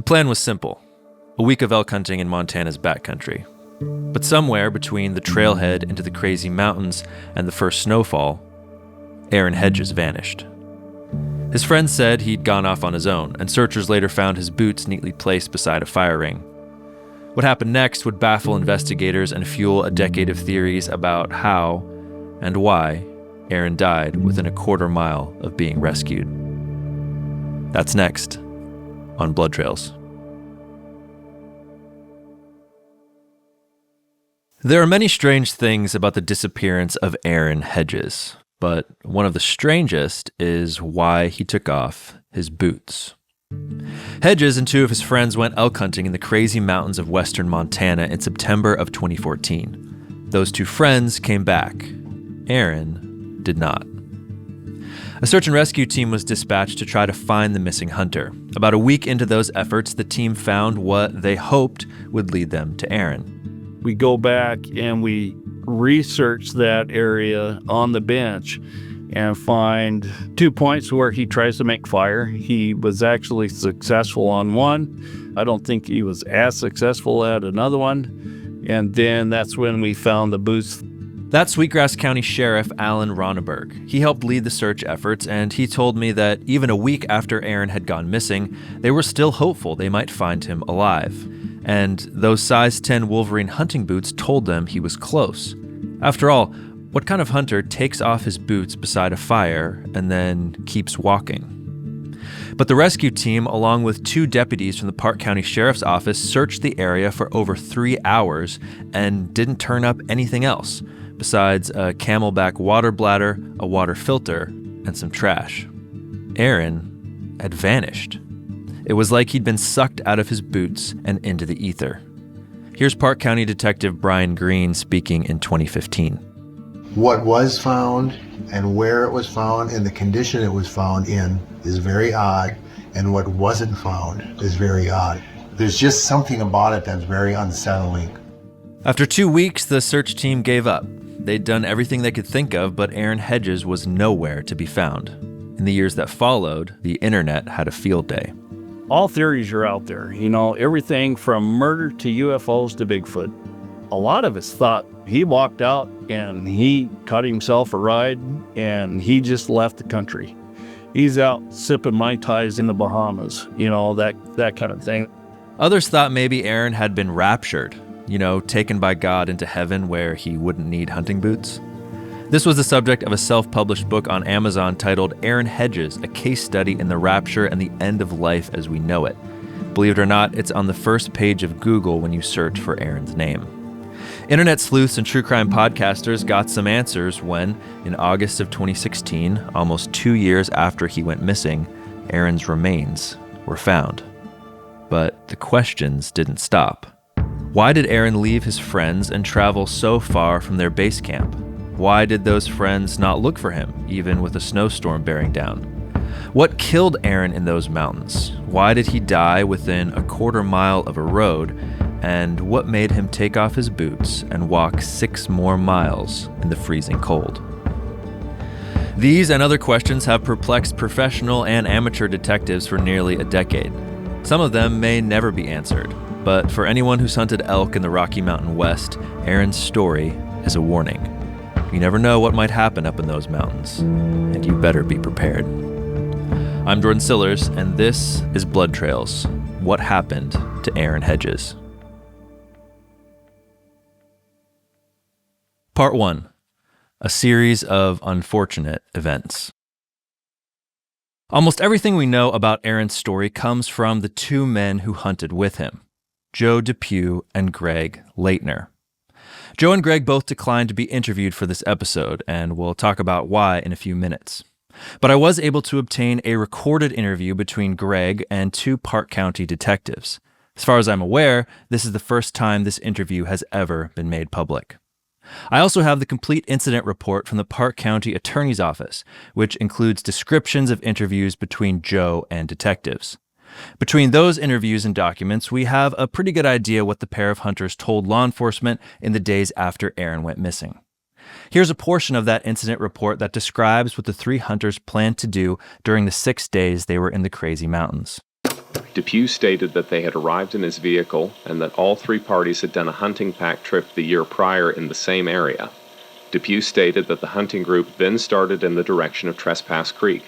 plan was simple: a week of elk hunting in Montana's backcountry. But somewhere between the trailhead into the crazy mountains and the first snowfall, Aaron Hedges vanished. His friends said he'd gone off on his own, and searchers later found his boots neatly placed beside a fire ring. What happened next would baffle investigators and fuel a decade of theories about how and why Aaron died within a quarter mile of being rescued. That's next on Blood Trails. There are many strange things about the disappearance of Aaron Hedges, but one of the strangest is why he took off his boots. Hedges and two of his friends went elk hunting in the crazy mountains of western Montana in September of 2014. Those two friends came back. Aaron did not. A search and rescue team was dispatched to try to find the missing hunter. About a week into those efforts, the team found what they hoped would lead them to Aaron. We go back and we research that area on the bench and find 2 points where he tries to make fire. He was actually successful on one. I don't think he was as successful at another one. And then that's when we found the boots. That's Sweetgrass County Sheriff Alan Ronneberg. He helped lead the search efforts, and he told me that even a week after Aaron had gone missing, they were still hopeful they might find him alive. And those size 10 Wolverine hunting boots told them he was close. After all, what kind of hunter takes off his boots beside a fire and then keeps walking? But the rescue team, along with 2 deputies from the Park County Sheriff's Office, searched the area for over 3 hours and didn't turn up anything else, besides a camelback water bladder, a water filter, and some trash. Aaron had vanished. It was like he'd been sucked out of his boots and into the ether. Here's Park County Detective Brian Green speaking in 2015. What was found and where it was found and the condition it was found in is very odd, and what wasn't found is very odd. There's just something about it that's very unsettling. After 2 weeks, the search team gave up. They'd done everything they could think of, but Aaron Hedges was nowhere to be found. In the years that followed, the internet had a field day. All theories are out there, everything from murder to UFOs to Bigfoot. A lot of us thought he walked out and he cut himself a ride and he just left the country. He's out sipping Mai Tais in the Bahamas, that kind of thing. Others thought maybe Aaron had been raptured, taken by God into heaven where he wouldn't need hunting boots. This was the subject of a self-published book on Amazon titled Aaron Hedges, a case study in the rapture and the end of life as we know it. Believe it or not, it's on the first page of Google when you search for Aaron's name. Internet sleuths and true crime podcasters got some answers when, in August of 2016, almost 2 years after he went missing, Aaron's remains were found. But the questions didn't stop. Why did Aaron leave his friends and travel so far from their base camp? Why did those friends not look for him, even with a snowstorm bearing down? What killed Aaron in those mountains? Why did he die within a quarter mile of a road? And what made him take off his boots and walk 6 more miles in the freezing cold? These and other questions have perplexed professional and amateur detectives for nearly a decade. Some of them may never be answered, but for anyone who's hunted elk in the Rocky Mountain West, Aaron's story is a warning. You never know what might happen up in those mountains, and you better be prepared. I'm Jordan Sillars, and this is Blood Trails: What Happened to Aaron Hedges. Part 1. A series of unfortunate events. Almost everything we know about Aaron's story comes from the 2 men who hunted with him, Joe Depew and Greg Leitner. Joe and Greg both declined to be interviewed for this episode, and we'll talk about why in a few minutes. But I was able to obtain a recorded interview between Greg and 2 Park County detectives. As far as I'm aware, this is the first time this interview has ever been made public. I also have the complete incident report from the Park County Attorney's Office, which includes descriptions of interviews between Joe and detectives. Between those interviews and documents, we have a pretty good idea what the pair of hunters told law enforcement in the days after Aaron went missing. Here's a portion of that incident report that describes what the 3 hunters planned to do during the 6 days they were in the crazy mountains. Depew stated that they had arrived in his vehicle and that all three parties had done a hunting pack trip the year prior in the same area. Depew stated that the hunting group then started in the direction of Trespass Creek,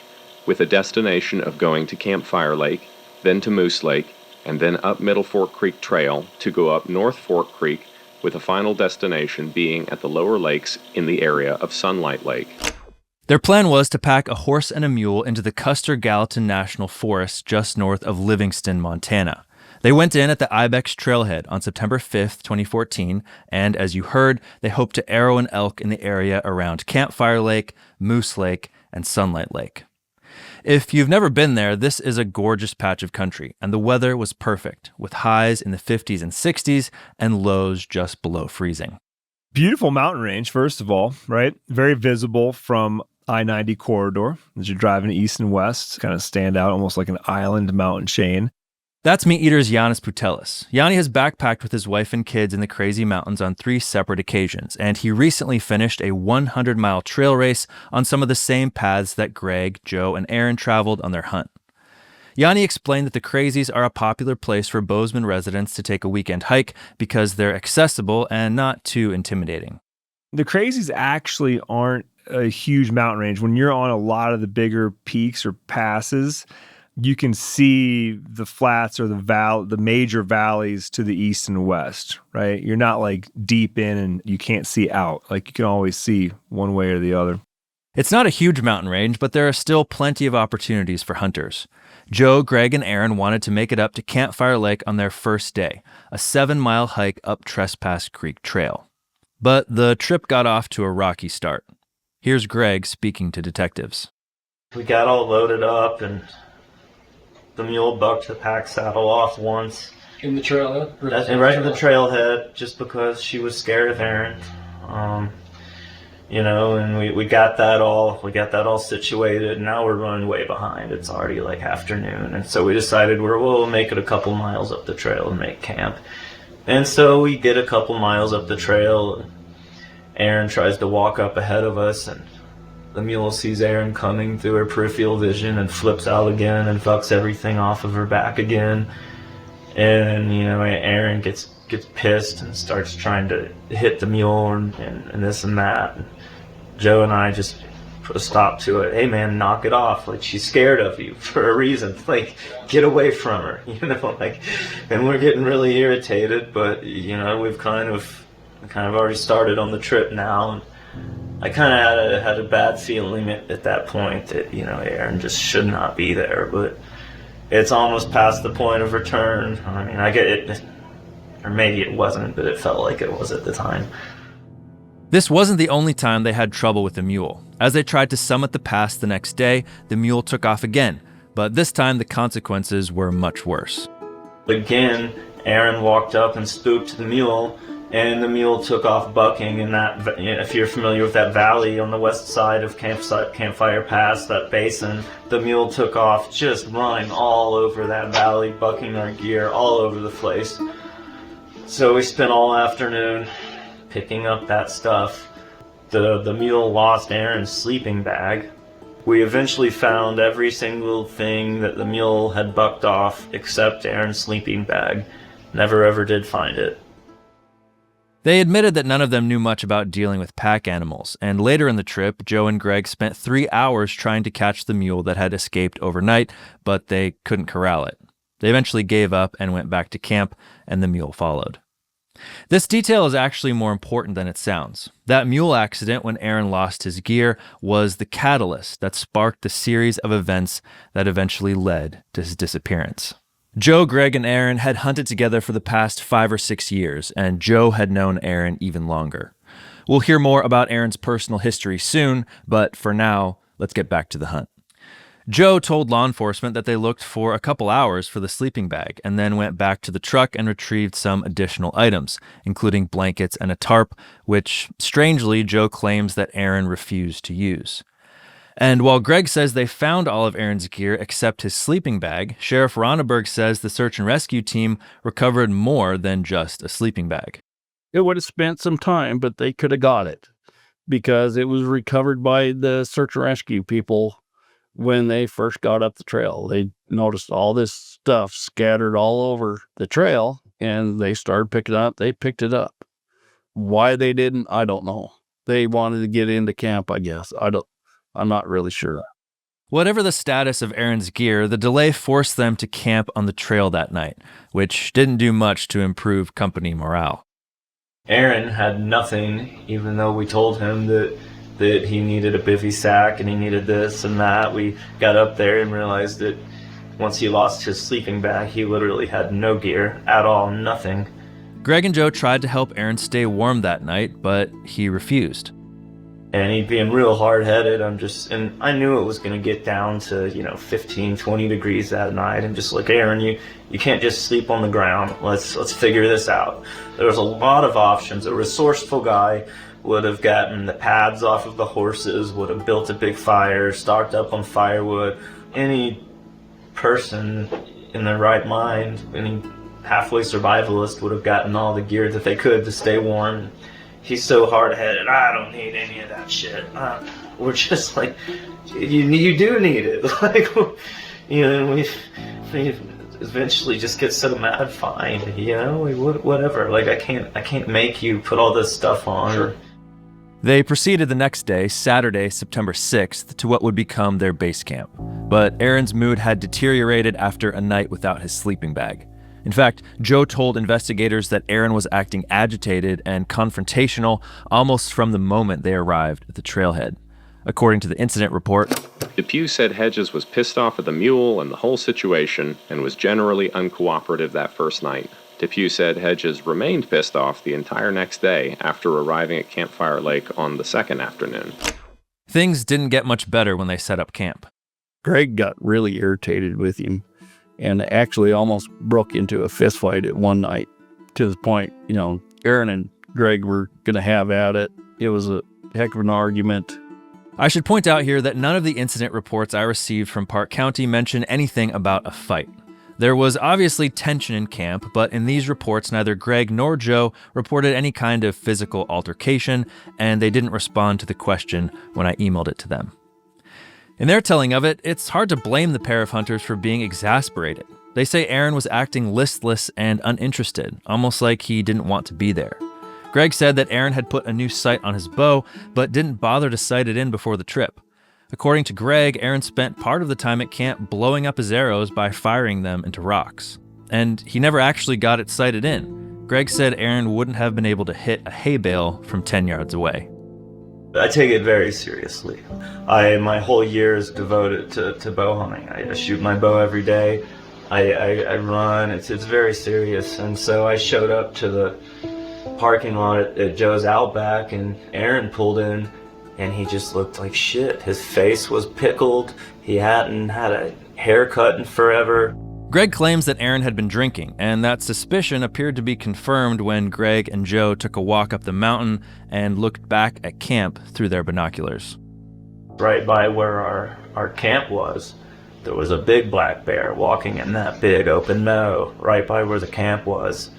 with a destination of going to Campfire Lake, then to Moose Lake, and then up Middle Fork Creek Trail to go up North Fork Creek, with a final destination being at the lower lakes in the area of Sunlight Lake. Their plan was to pack a horse and a mule into the Custer-Gallatin National Forest just north of Livingston, Montana. They went in at the Ibex Trailhead on September 5th, 2014, and as you heard, they hoped to arrow an elk in the area around Campfire Lake, Moose Lake, and Sunlight Lake. If you've never been there, this is a gorgeous patch of country, and the weather was perfect, with highs in the 50s and 60s and lows just below freezing. Beautiful mountain range, first of all, right? Very visible from I-90 corridor as you're driving east and west, kind of stand out almost like an island mountain chain. That's Meat Eater's Yannis Putelis. Yanni has backpacked with his wife and kids in the crazy mountains on 3 separate occasions, and he recently finished a 100-mile trail race on some of the same paths that Greg, Joe, and Aaron traveled on their hunt. Yanni explained that the Crazies are a popular place for Bozeman residents to take a weekend hike because they're accessible and not too intimidating. The Crazies actually aren't a huge mountain range. When you're on a lot of the bigger peaks or passes, you can see the flats or the major valleys to the east and west, right? You're not like deep in and you can't see out. Like you can always see one way or the other. It's not a huge mountain range, but there are still plenty of opportunities for hunters. Joe, Greg, and Aaron wanted to make it up to Campfire Lake on their first day, a 7-mile hike up Trespass Creek Trail. But the trip got off to a rocky start. Here's Greg speaking to detectives. We got all loaded up and the mule bucked the pack saddle off once. In the trailhead? Right in the trailhead, just because she was scared of Aaron. And we got that all situated, and now we're running way behind. It's already like afternoon, and so we decided we'll make it a couple miles up the trail and make camp. And so we get a couple miles up the trail. Aaron tries to walk up ahead of us, and the mule sees Aaron coming through her peripheral vision and flips out again and fucks everything off of her back again. And Aaron gets pissed and starts trying to hit the mule and this and that. And Joe and I just put a stop to it. Hey man, knock it off. Like, she's scared of you for a reason. Like, get away from her. And we're getting really irritated, but we've kind of already started on the trip now, and I kind of had a bad feeling at that point that Aaron just should not be there, but it's almost past the point of return. I mean, I get it, or maybe it wasn't, but it felt like it was at the time. This wasn't the only time they had trouble with the mule. As they tried to summit the pass the next day, the mule took off again, but this time the consequences were much worse. Again, Aaron walked up and spooked the mule, and the mule took off bucking in that, if you're familiar with that valley on the west side of Campfire Pass, that basin, the mule took off just running all over that valley, bucking our gear all over the place. So we spent all afternoon picking up that stuff. The mule lost Aaron's sleeping bag. We eventually found every single thing that the mule had bucked off except Aaron's sleeping bag. Never ever did find it. They admitted that none of them knew much about dealing with pack animals, and later in the trip, Joe and Greg spent 3 hours trying to catch the mule that had escaped overnight, but they couldn't corral it. They eventually gave up and went back to camp, and the mule followed. This detail is actually more important than it sounds. That mule accident when Aaron lost his gear was the catalyst that sparked the series of events that eventually led to his disappearance. Joe, Greg, and Aaron had hunted together for the past 5 or 6 years, and Joe had known Aaron even longer. We'll hear more about Aaron's personal history soon, but for now, let's get back to the hunt. Joe told law enforcement that they looked for a couple hours for the sleeping bag and then went back to the truck and retrieved some additional items, including blankets and a tarp, which, strangely, Joe claims that Aaron refused to use. And while Greg says they found all of Aaron's gear except his sleeping bag, Sheriff Ronneberg says the search and rescue team recovered more than just a sleeping bag. It would have spent some time, but they could have got it because it was recovered by the search and rescue people when they first got up the trail. They noticed all this stuff scattered all over the trail, and they started picking it up. They picked it up. Why they didn't, I don't know. They wanted to get into camp, I guess. I'm not really sure. Whatever the status of Aaron's gear, the delay forced them to camp on the trail that night, which didn't do much to improve company morale. Aaron had nothing, even though we told him that he needed a bivy sack and he needed this and that. We got up there and realized that once he lost his sleeping bag, he literally had no gear at all, nothing. Greg and Joe tried to help Aaron stay warm that night, but he refused. And he'd being real hard-headed. And I knew it was going to get down to, 15, 20 degrees that night. And just like, Aaron, you can't just sleep on the ground. Let's figure this out. There was a lot of options. A resourceful guy would have gotten the pads off of the horses, would have built a big fire, stocked up on firewood. Any person in their right mind, any halfway survivalist would have gotten all the gear that they could to stay warm. He's so hard-headed. I don't need any of that shit. We're just like, you do need it. Like, we eventually just get so mad. Fine, whatever. Like, I can't make you put all this stuff on. Sure. They proceeded the next day, Saturday, September 6th, to what would become their base camp. But Aaron's mood had deteriorated after a night without his sleeping bag. In fact, Joe told investigators that Aaron was acting agitated and confrontational almost from the moment they arrived at the trailhead. According to the incident report, Depew said Hedges was pissed off at the mule and the whole situation and was generally uncooperative that first night. Depew said Hedges remained pissed off the entire next day after arriving at Campfire Lake on the second afternoon. Things didn't get much better when they set up camp. Greg got really irritated with him and actually almost broke into a fist fight at one night, to the point, Aaron and Greg were going to have at it. It was a heck of an argument. I should point out here that none of the incident reports I received from Park County mention anything about a fight. There was obviously tension in camp, but in these reports, neither Greg nor Joe reported any kind of physical altercation, and they didn't respond to the question when I emailed it to them. In their telling of it, it's hard to blame the pair of hunters for being exasperated. They say Aaron was acting listless and uninterested, almost like he didn't want to be there. Greg said that Aaron had put a new sight on his bow, but didn't bother to sight it in before the trip. According to Greg, Aaron spent part of the time at camp blowing up his arrows by firing them into rocks. And he never actually got it sighted in. Greg said Aaron wouldn't have been able to hit a hay bale from 10 yards away. I take it very seriously. My whole year is devoted to bow hunting. I shoot my bow every day. I run. It's very serious. And so I showed up to the parking lot at Joe's Outback, and Aaron pulled in, and he just looked like shit. His face was pickled. He hadn't had a haircut in forever. Greg claims that Aaron had been drinking, and that suspicion appeared to be confirmed when Greg and Joe took a walk up the mountain and looked back at camp through their binoculars. Right by where our camp was, there was a big black bear walking in that big open meadow right by where the camp was.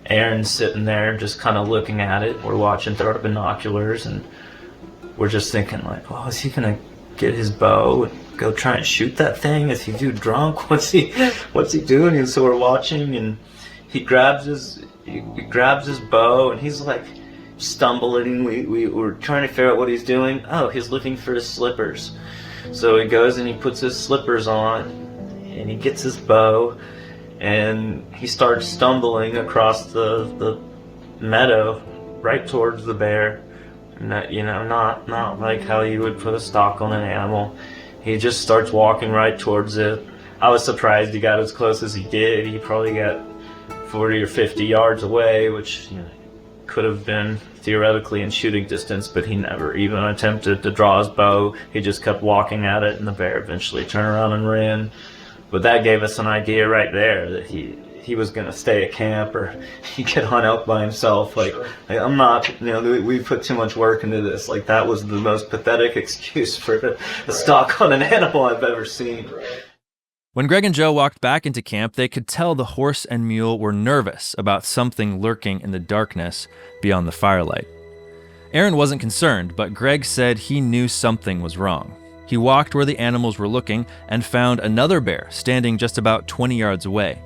Aaron's sitting there just kind of looking at it. We're watching through our binoculars, and we're just thinking like, oh, is he going to get his bow and go try and shoot that thing? Is he too drunk? What's he doing? And so we're watching, and he grabs his bow, and he's like stumbling. We were trying to figure out what he's doing. Oh, he's looking for his slippers. So he goes and he puts his slippers on, and he gets his bow, and he starts stumbling across the meadow right towards the bear. Not like how you would put a stalk on an animal. He just starts walking right towards it. I was surprised he got as close as he did. He probably got 40 or 50 yards away, which could have been theoretically in shooting distance, but he never even attempted to draw his bow. He just kept walking at it, and the bear eventually turned around and ran. But that gave us an idea right there that he was going to stay at camp, or he could hunt elk by himself. Like I'm not, we put too much work into this. Like, that was the most pathetic excuse for the stalk on an animal I've ever seen. When Greg and Joe walked back into camp, they could tell the horse and mule were nervous about something lurking in the darkness beyond the firelight. Aaron wasn't concerned, but Greg said he knew something was wrong. He walked where the animals were looking and found another bear standing just about 20 yards away.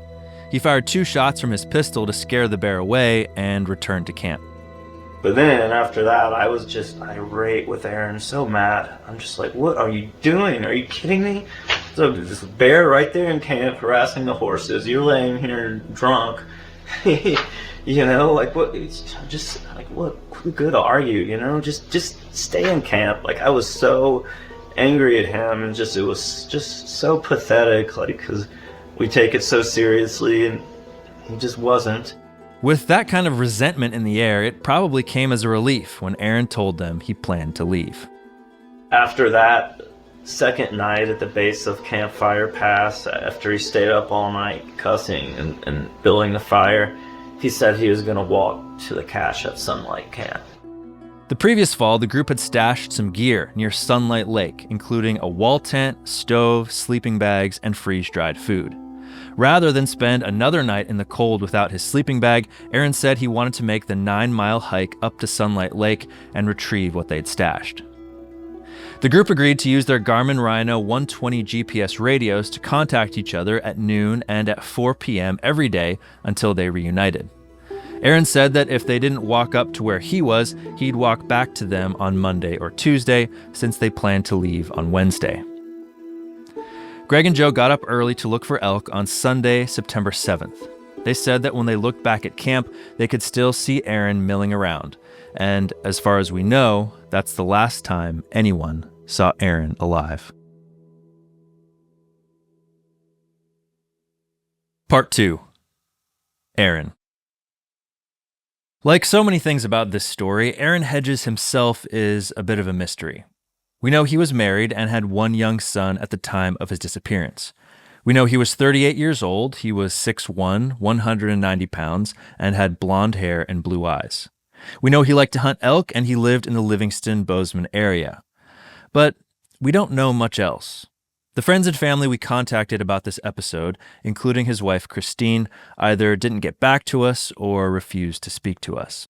He fired 2 shots from his pistol to scare the bear away and returned to camp. But then after that, I was just irate with Aaron, so mad. I'm just like, what are you doing? Are you kidding me? So this bear right there in camp harassing the horses. You're laying here drunk. You know, like what? Just like what good are you? You know, just stay in camp. Like I was so angry at him, and it was just so pathetic. Like because we take it so seriously, and he just wasn't. With that kind of resentment in the air, it probably came as a relief when Aaron told them he planned to leave. After that second night at the base of Campfire Pass, after he stayed up all night cussing and building the fire, he said he was going to walk to the cache at Sunlight Camp. The previous fall, the group had stashed some gear near Sunlight Lake, including a wall tent, stove, sleeping bags, and freeze-dried food. Rather than spend another night in the cold without his sleeping bag, Aaron said he wanted to make the 9-mile hike up to Sunlight Lake and retrieve what they'd stashed. The group agreed to use their Garmin Rhino 120 GPS radios to contact each other at noon and at 4 p.m. every day until they reunited. Aaron said that if they didn't walk up to where he was, he'd walk back to them on Monday or Tuesday, since they planned to leave on Wednesday. Greg and Joe got up early to look for elk on Sunday, September 7th. They said that when they looked back at camp, they could still see Aaron milling around. And as far as we know, that's the last time anyone saw Aaron alive. Part 2. Aaron. Like so many things about this story, Aaron Hedges himself is a bit of a mystery. We know he was married and had 1 young son at the time of his disappearance. We know he was 38 years old, he was 6'1", 190 pounds, and had blonde hair and blue eyes. We know he liked to hunt elk and he lived in the Livingston-Bozeman area. But we don't know much else. The friends and family we contacted about this episode, including his wife Christine, either didn't get back to us or refused to speak to us.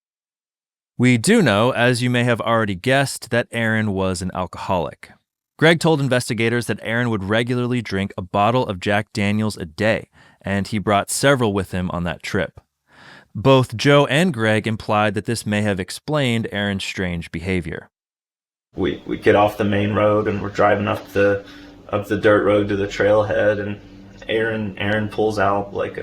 We do know, as you may have already guessed, that Aaron was an alcoholic. Greg told investigators that Aaron would regularly drink a bottle of Jack Daniels a day, and he brought several with him on that trip. Both Joe and Greg implied that this may have explained Aaron's strange behavior. We get off the main road and we're driving up the dirt road to the trailhead, and Aaron pulls out like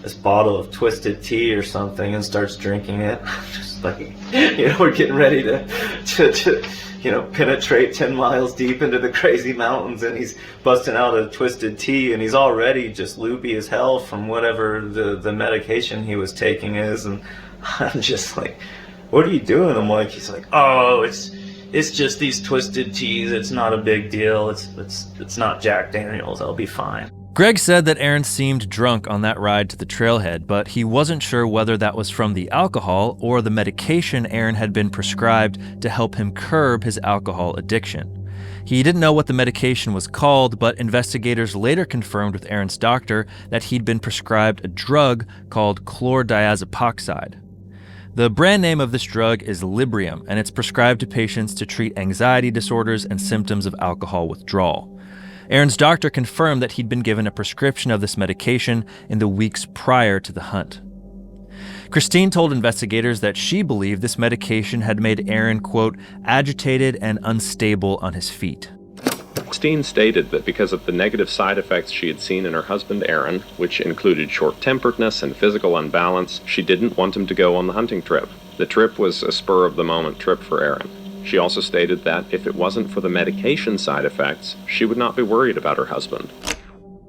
this bottle of Twisted Tea or something and starts drinking it. Just like, we're getting ready to penetrate 10 miles deep into the crazy mountains, and he's busting out a Twisted Tea, and he's already just loopy as hell from whatever the medication he was taking is. And I'm just like, what are you doing? I'm like, he's like, oh, it's just these Twisted Teas. It's not a big deal. It's not Jack Daniels. I'll be fine. Greg said that Aaron seemed drunk on that ride to the trailhead, but he wasn't sure whether that was from the alcohol or the medication Aaron had been prescribed to help him curb his alcohol addiction. He didn't know what the medication was called, but investigators later confirmed with Aaron's doctor that he'd been prescribed a drug called chlordiazepoxide. The brand name of this drug is Librium, and it's prescribed to patients to treat anxiety disorders and symptoms of alcohol withdrawal. Aaron's doctor confirmed that he'd been given a prescription of this medication in the weeks prior to the hunt. Christine told investigators that she believed this medication had made Aaron, quote, agitated and unstable on his feet. Christine stated that because of the negative side effects she had seen in her husband Aaron, which included short-temperedness and physical unbalance, she didn't want him to go on the hunting trip. The trip was a spur-of-the-moment trip for Aaron. She also stated that if it wasn't for the medication side effects, she would not be worried about her husband.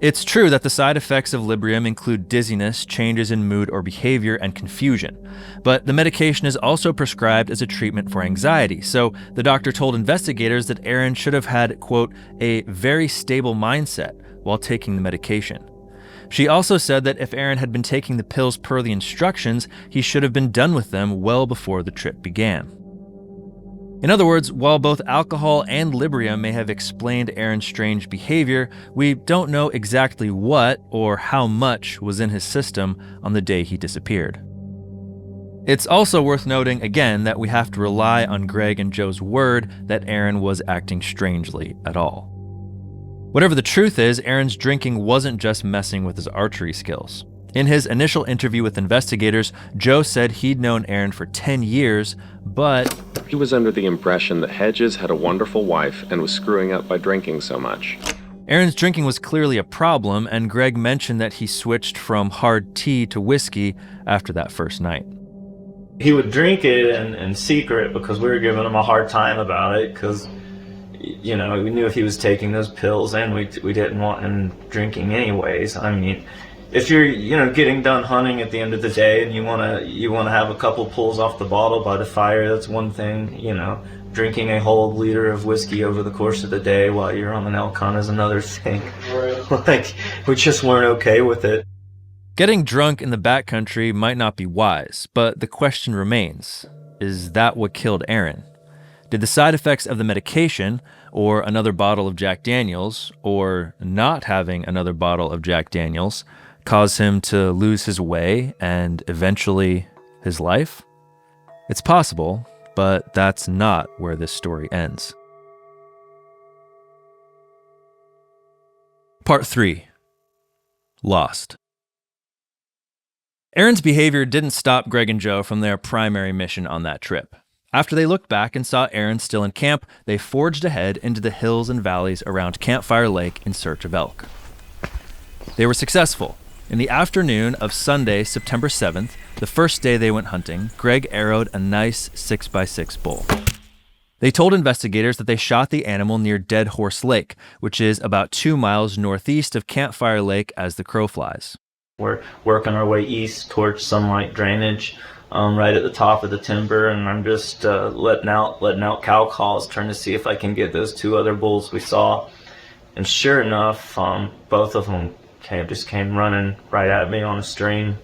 It's true that the side effects of Librium include dizziness, changes in mood or behavior, and confusion. But the medication is also prescribed as a treatment for anxiety, so the doctor told investigators that Aaron should have had, quote, a very stable mindset while taking the medication. She also said that if Aaron had been taking the pills per the instructions, he should have been done with them well before the trip began. In other words, while both alcohol and Librium may have explained Aaron's strange behavior, we don't know exactly what or how much was in his system on the day he disappeared. It's also worth noting again that we have to rely on Greg and Joe's word that Aaron was acting strangely at all. Whatever the truth is, Aaron's drinking wasn't just messing with his archery skills. In his initial interview with investigators, Joe said he'd known Aaron for 10 years, but he was under the impression that Hedges had a wonderful wife and was screwing up by drinking so much. Aaron's drinking was clearly a problem, and Greg mentioned that he switched from hard tea to whiskey after that first night. He would drink it in secret because we were giving him a hard time about it because, you know, we knew if he was taking those pills and we didn't want him drinking anyways. I mean, if you're, you know, getting done hunting at the end of the day and you wanna have a couple pulls off the bottle by the fire, that's one thing. You know, drinking a whole liter of whiskey over the course of the day while you're on an elk hunt is another thing. Like, we just weren't okay with it. Getting drunk in the backcountry might not be wise, but the question remains, is that what killed Aaron? Did the side effects of the medication, or another bottle of Jack Daniels, or not having another bottle of Jack Daniels, cause him to lose his way and eventually his life? It's possible, but that's not where this story ends. Part 3. Lost. Aaron's behavior didn't stop Greg and Joe from their primary mission on that trip. After they looked back and saw Aaron still in camp, they forged ahead into the hills and valleys around Campfire Lake in search of elk. They were successful. In the afternoon of Sunday, September 7th, the first day they went hunting, Greg arrowed a nice 6x6 bull. They told investigators that they shot the animal near Dead Horse Lake, which is about 2 miles northeast of Campfire Lake as the crow flies. We're working our way east towards sunlight drainage, right at the top of the timber, and I'm just letting out cow calls, trying to see if I can get those 2 other bulls we saw. And sure enough, both of them came running right at me on a stream.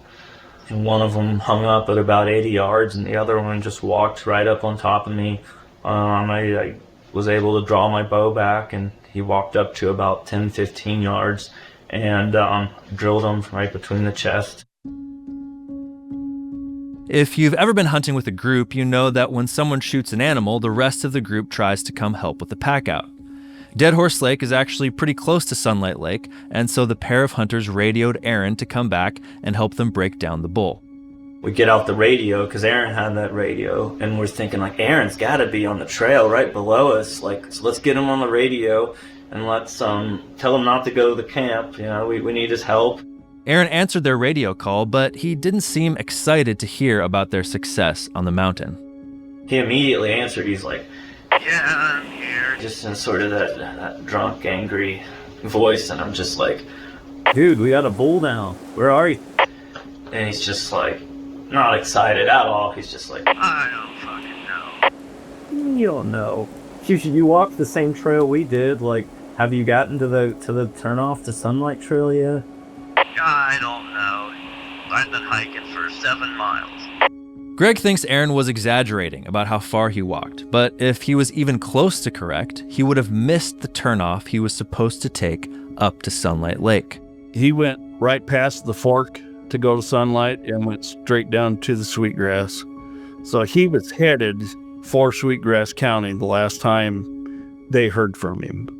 And one of them hung up at about 80 yards, and the other one just walked right up on top of me. I was able to draw my bow back, and he walked up to about 10-15 yards and drilled him right between the chest. If you've ever been hunting with a group, you know that when someone shoots an animal, the rest of the group tries to come help with the pack out. Dead Horse Lake is actually pretty close to Sunlight Lake, and so the pair of hunters radioed Aaron to come back and help them break down the bull. We get out the radio, because Aaron had that radio, and we're thinking, like, Aaron's got to be on the trail right below us. Like, so let's get him on the radio, and let's tell him not to go to the camp. You know, we need his help. Aaron answered their radio call, but he didn't seem excited to hear about their success on the mountain. He immediately answered. He's like, "Yeah, I'm here." Just in sort of that drunk, angry voice, and I'm just like, "Dude, we got a bull down. Where are you?" And he's just like, not excited at all. He's just like, "I don't fucking know." You don't know. You walked the same trail we did. Like, have you gotten to the turnoff to Sunlight Trail yet? I don't know. I've been hiking for 7 miles. Greg thinks Aaron was exaggerating about how far he walked, but if he was even close to correct, he would have missed the turnoff he was supposed to take up to Sunlight Lake. He went right past the fork to go to Sunlight and went straight down to the Sweetgrass. So he was headed for Sweetgrass County the last time they heard from him.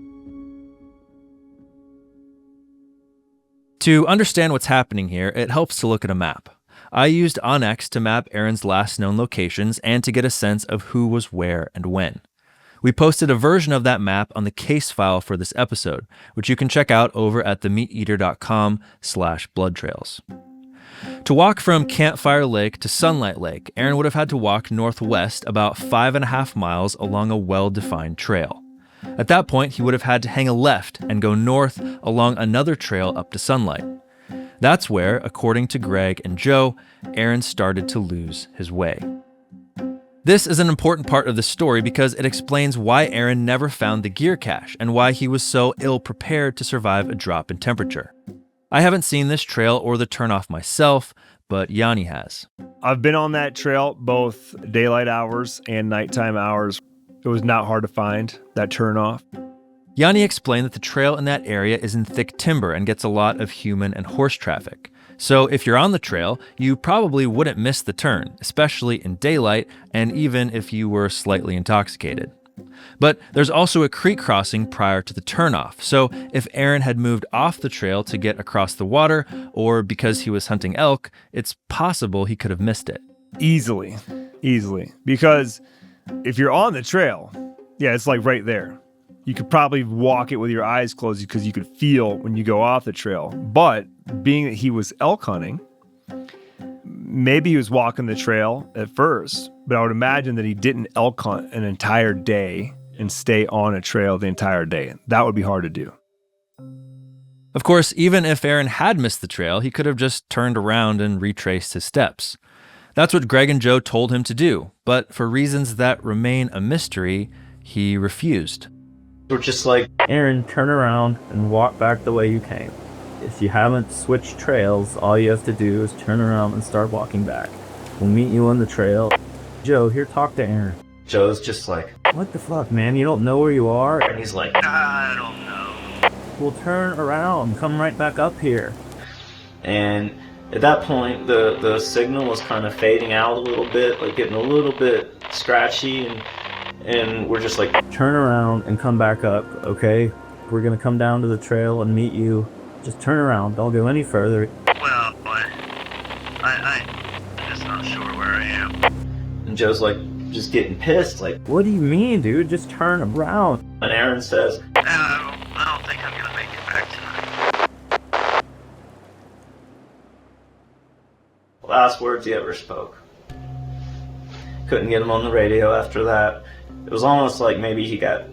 To understand what's happening here, it helps to look at a map. I used Onyx to map Aaron's last known locations and to get a sense of who was where and when. We posted a version of that map on the case file for this episode, which you can check out over at themeateater.com/bloodtrails. To walk from Campfire Lake to Sunlight Lake, Aaron would have had to walk northwest about 5.5 miles along a well-defined trail. At that point, he would have had to hang a left and go north along another trail up to Sunlight. That's where, according to Greg and Joe, Aaron started to lose his way. This is an important part of the story because it explains why Aaron never found the gear cache and why he was so ill-prepared to survive a drop in temperature. I haven't seen this trail or the turnoff myself, but Yanni has. I've been on that trail both daylight hours and nighttime hours. It was not hard to find that turnoff. Yanni explained that the trail in that area is in thick timber and gets a lot of human and horse traffic. So if you're on the trail, you probably wouldn't miss the turn, especially in daylight and even if you were slightly intoxicated. But there's also a creek crossing prior to the turnoff, so if Aaron had moved off the trail to get across the water, or because he was hunting elk, it's possible he could have missed it. Easily. Because if you're on the trail, yeah, it's like right there. You could probably walk it with your eyes closed because you could feel when you go off the trail. But being that he was elk hunting, maybe he was walking the trail at first, but I would imagine that he didn't elk hunt an entire day and stay on a trail the entire day. That would be hard to do. Of course, even if Aaron had missed the trail, he could have just turned around and retraced his steps. That's what Greg and Joe told him to do, but for reasons that remain a mystery, he refused. We're just like, Aaron, turn around and walk back the way you came. If you haven't switched trails, all you have to do is turn around and start walking back. We'll meet you on the trail. Joe, here, talk to Aaron. Joe's just like, what the fuck, man? You don't know where you are? And he's like, I don't know. We'll turn around, come right back up here. And at that point, the signal was kind of fading out a little bit, like getting a little bit scratchy, and we're just like, turn around and come back up, okay? We're gonna come down to the trail and meet you. Just turn around, don't go any further. Well, I'm just not sure where I am. And Joe's like, just getting pissed, like, what do you mean, dude? Just turn around. And Aaron says, I don't think I'm gonna make it back tonight. Last words he ever spoke. Couldn't get him on the radio after that. It was almost like maybe he got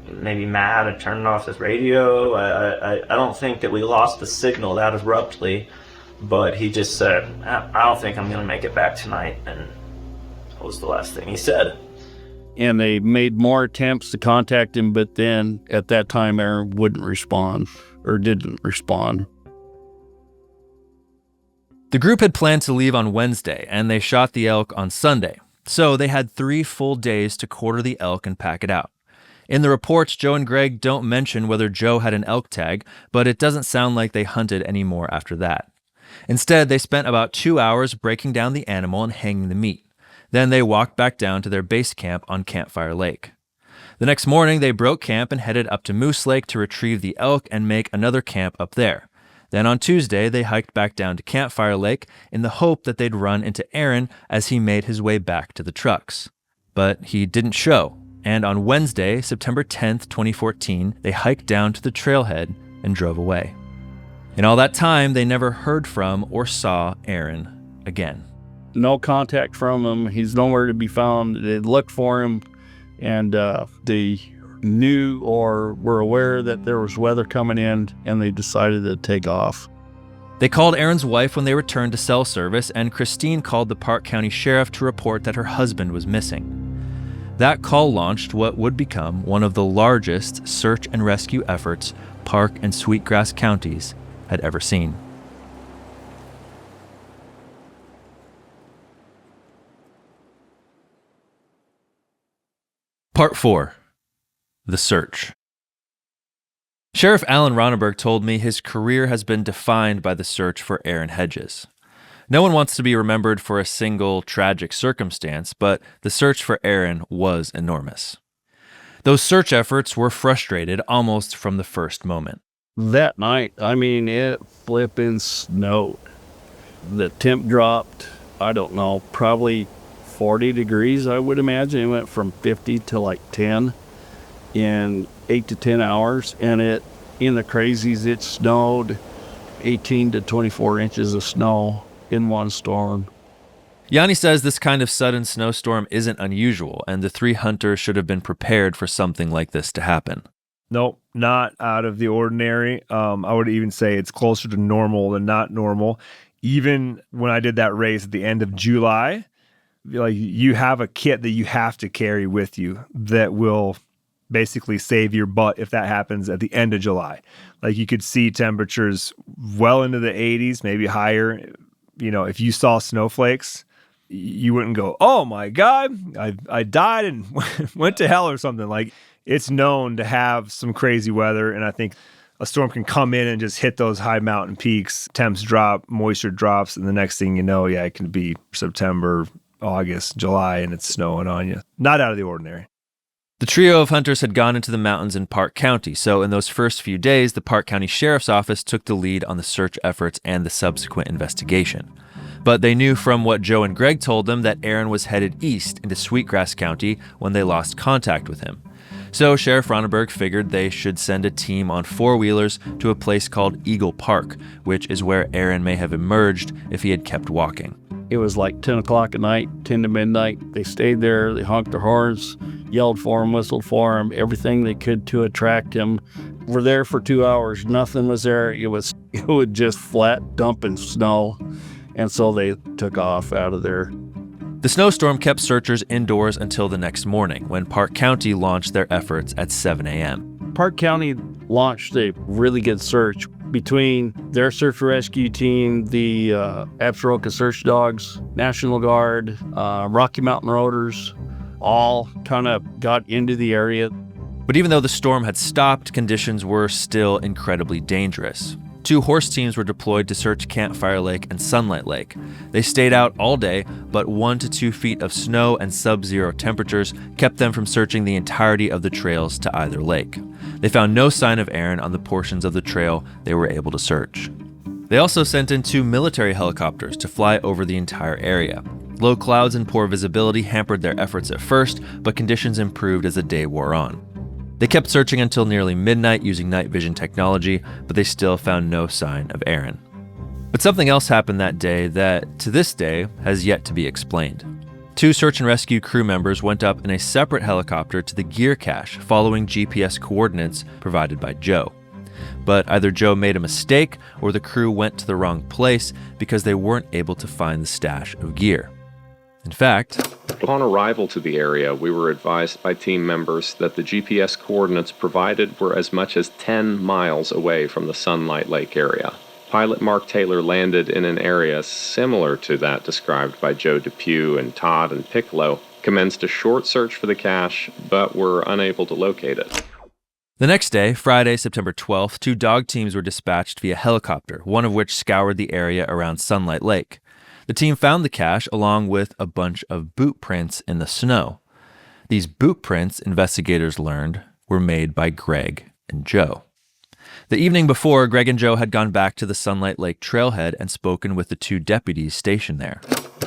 mad and turned off his radio. I don't think that we lost the signal that abruptly, but he just said, I don't think I'm gonna make it back tonight, and that was the last thing he said. And they made more attempts to contact him, but then at that time Aaron wouldn't respond, or didn't respond. The group had planned to leave on Wednesday, and they shot the elk on Sunday. So they had 3 full days to quarter the elk and pack it out. In the reports, Joe and Greg don't mention whether Joe had an elk tag, but it doesn't sound like they hunted anymore after that. Instead, they spent about 2 hours breaking down the animal and hanging the meat. Then they walked back down to their base camp on Campfire Lake. The next morning, they broke camp and headed up to Moose Lake to retrieve the elk and make another camp up there. Then on Tuesday, they hiked back down to Campfire Lake in the hope that they'd run into Aaron as he made his way back to the trucks. But he didn't show, and on Wednesday, September 10th, 2014, they hiked down to the trailhead and drove away. In all that time, they never heard from or saw Aaron again. No contact from him. He's nowhere to be found. They looked for him, and they knew or were aware that there was weather coming in, and they decided to take off. They called Aaron's wife when they returned to cell service, and Christine called the Park County Sheriff to report that her husband was missing. That call launched what would become one of the largest search and rescue efforts Park and Sweetgrass counties had ever seen. Part 4. The Search. Sheriff Alan Ronneberg told me his career has been defined by the search for Aaron Hedges. No one wants to be remembered for a single tragic circumstance, but the search for Aaron was enormous. Those search efforts were frustrated almost from the first moment. That night, it flipping snowed. The temp dropped, probably 40 degrees, I would imagine. It went from 50 to like 10 in 8 to 10 hours. And in the crazies, it snowed 18 to 24 inches of snow in one storm. Yanni says this kind of sudden snowstorm isn't unusual, and the 3 hunters should have been prepared for something like this to happen. Nope, not out of the ordinary. I would even say it's closer to normal than not normal. Even when I did that race at the end of July, like, you have a kit that you have to carry with you that will basically save your butt if that happens at the end of July. Like, you could see temperatures well into the 80s, maybe higher. If you saw snowflakes, you wouldn't go, oh my God, I died and went to hell or something. Like, it's known to have some crazy weather. And I think a storm can come in and just hit those high mountain peaks, temps drop, moisture drops, and the next thing you know, it can be September, August, July, and it's snowing on you. Not out of the ordinary. The trio of hunters had gone into the mountains in Park County, so in those first few days, the Park County Sheriff's Office took the lead on the search efforts and the subsequent investigation. But they knew from what Joe and Greg told them that Aaron was headed east into Sweetgrass County when they lost contact with him. So Sheriff Ronneberg figured they should send a team on four-wheelers to a place called Eagle Park, which is where Aaron may have emerged if he had kept walking. It was like 10 o'clock at night, 10 to midnight. They stayed there, they honked their horns, yelled for him, whistled for him, everything they could to attract him. We're there for 2 hours, nothing was there. It was just flat dumping snow. And so they took off out of there. The snowstorm kept searchers indoors until the next morning, when Park County launched their efforts at 7 a.m. Park County launched a really good search between their search and rescue team, the Absaroka Search Dogs, National Guard, Rocky Mountain Roaders, all kind of got into the area. But even though the storm had stopped, conditions were still incredibly dangerous. 2 horse teams were deployed to search Campfire Lake and Sunlight Lake. They stayed out all day, but 1 to 2 feet of snow and sub-zero temperatures kept them from searching the entirety of the trails to either lake. They found no sign of Aaron on the portions of the trail they were able to search. They also sent in 2 military helicopters to fly over the entire area. Low clouds and poor visibility hampered their efforts at first, but conditions improved as the day wore on. They kept searching until nearly midnight using night vision technology, but they still found no sign of Aaron. But something else happened that day that, to this day, has yet to be explained. 2 search and rescue crew members went up in a separate helicopter to the gear cache following GPS coordinates provided by Joe. But either Joe made a mistake or the crew went to the wrong place because they weren't able to find the stash of gear. In fact, upon arrival to the area, we were advised by team members that the GPS coordinates provided were as much as 10 miles away from the Sunlight Lake area. Pilot Mark Taylor landed in an area similar to that described by Joe Depew and Todd and Piccolo, commenced a short search for the cache, but were unable to locate it. The next day, Friday, September 12th, 2 dog teams were dispatched via helicopter, one of which scoured the area around Sunlight Lake. The team found the cache along with a bunch of boot prints in the snow. These boot prints, investigators learned, were made by Greg and Joe. The evening before, Greg and Joe had gone back to the Sunlight Lake trailhead and spoken with the 2 deputies stationed there.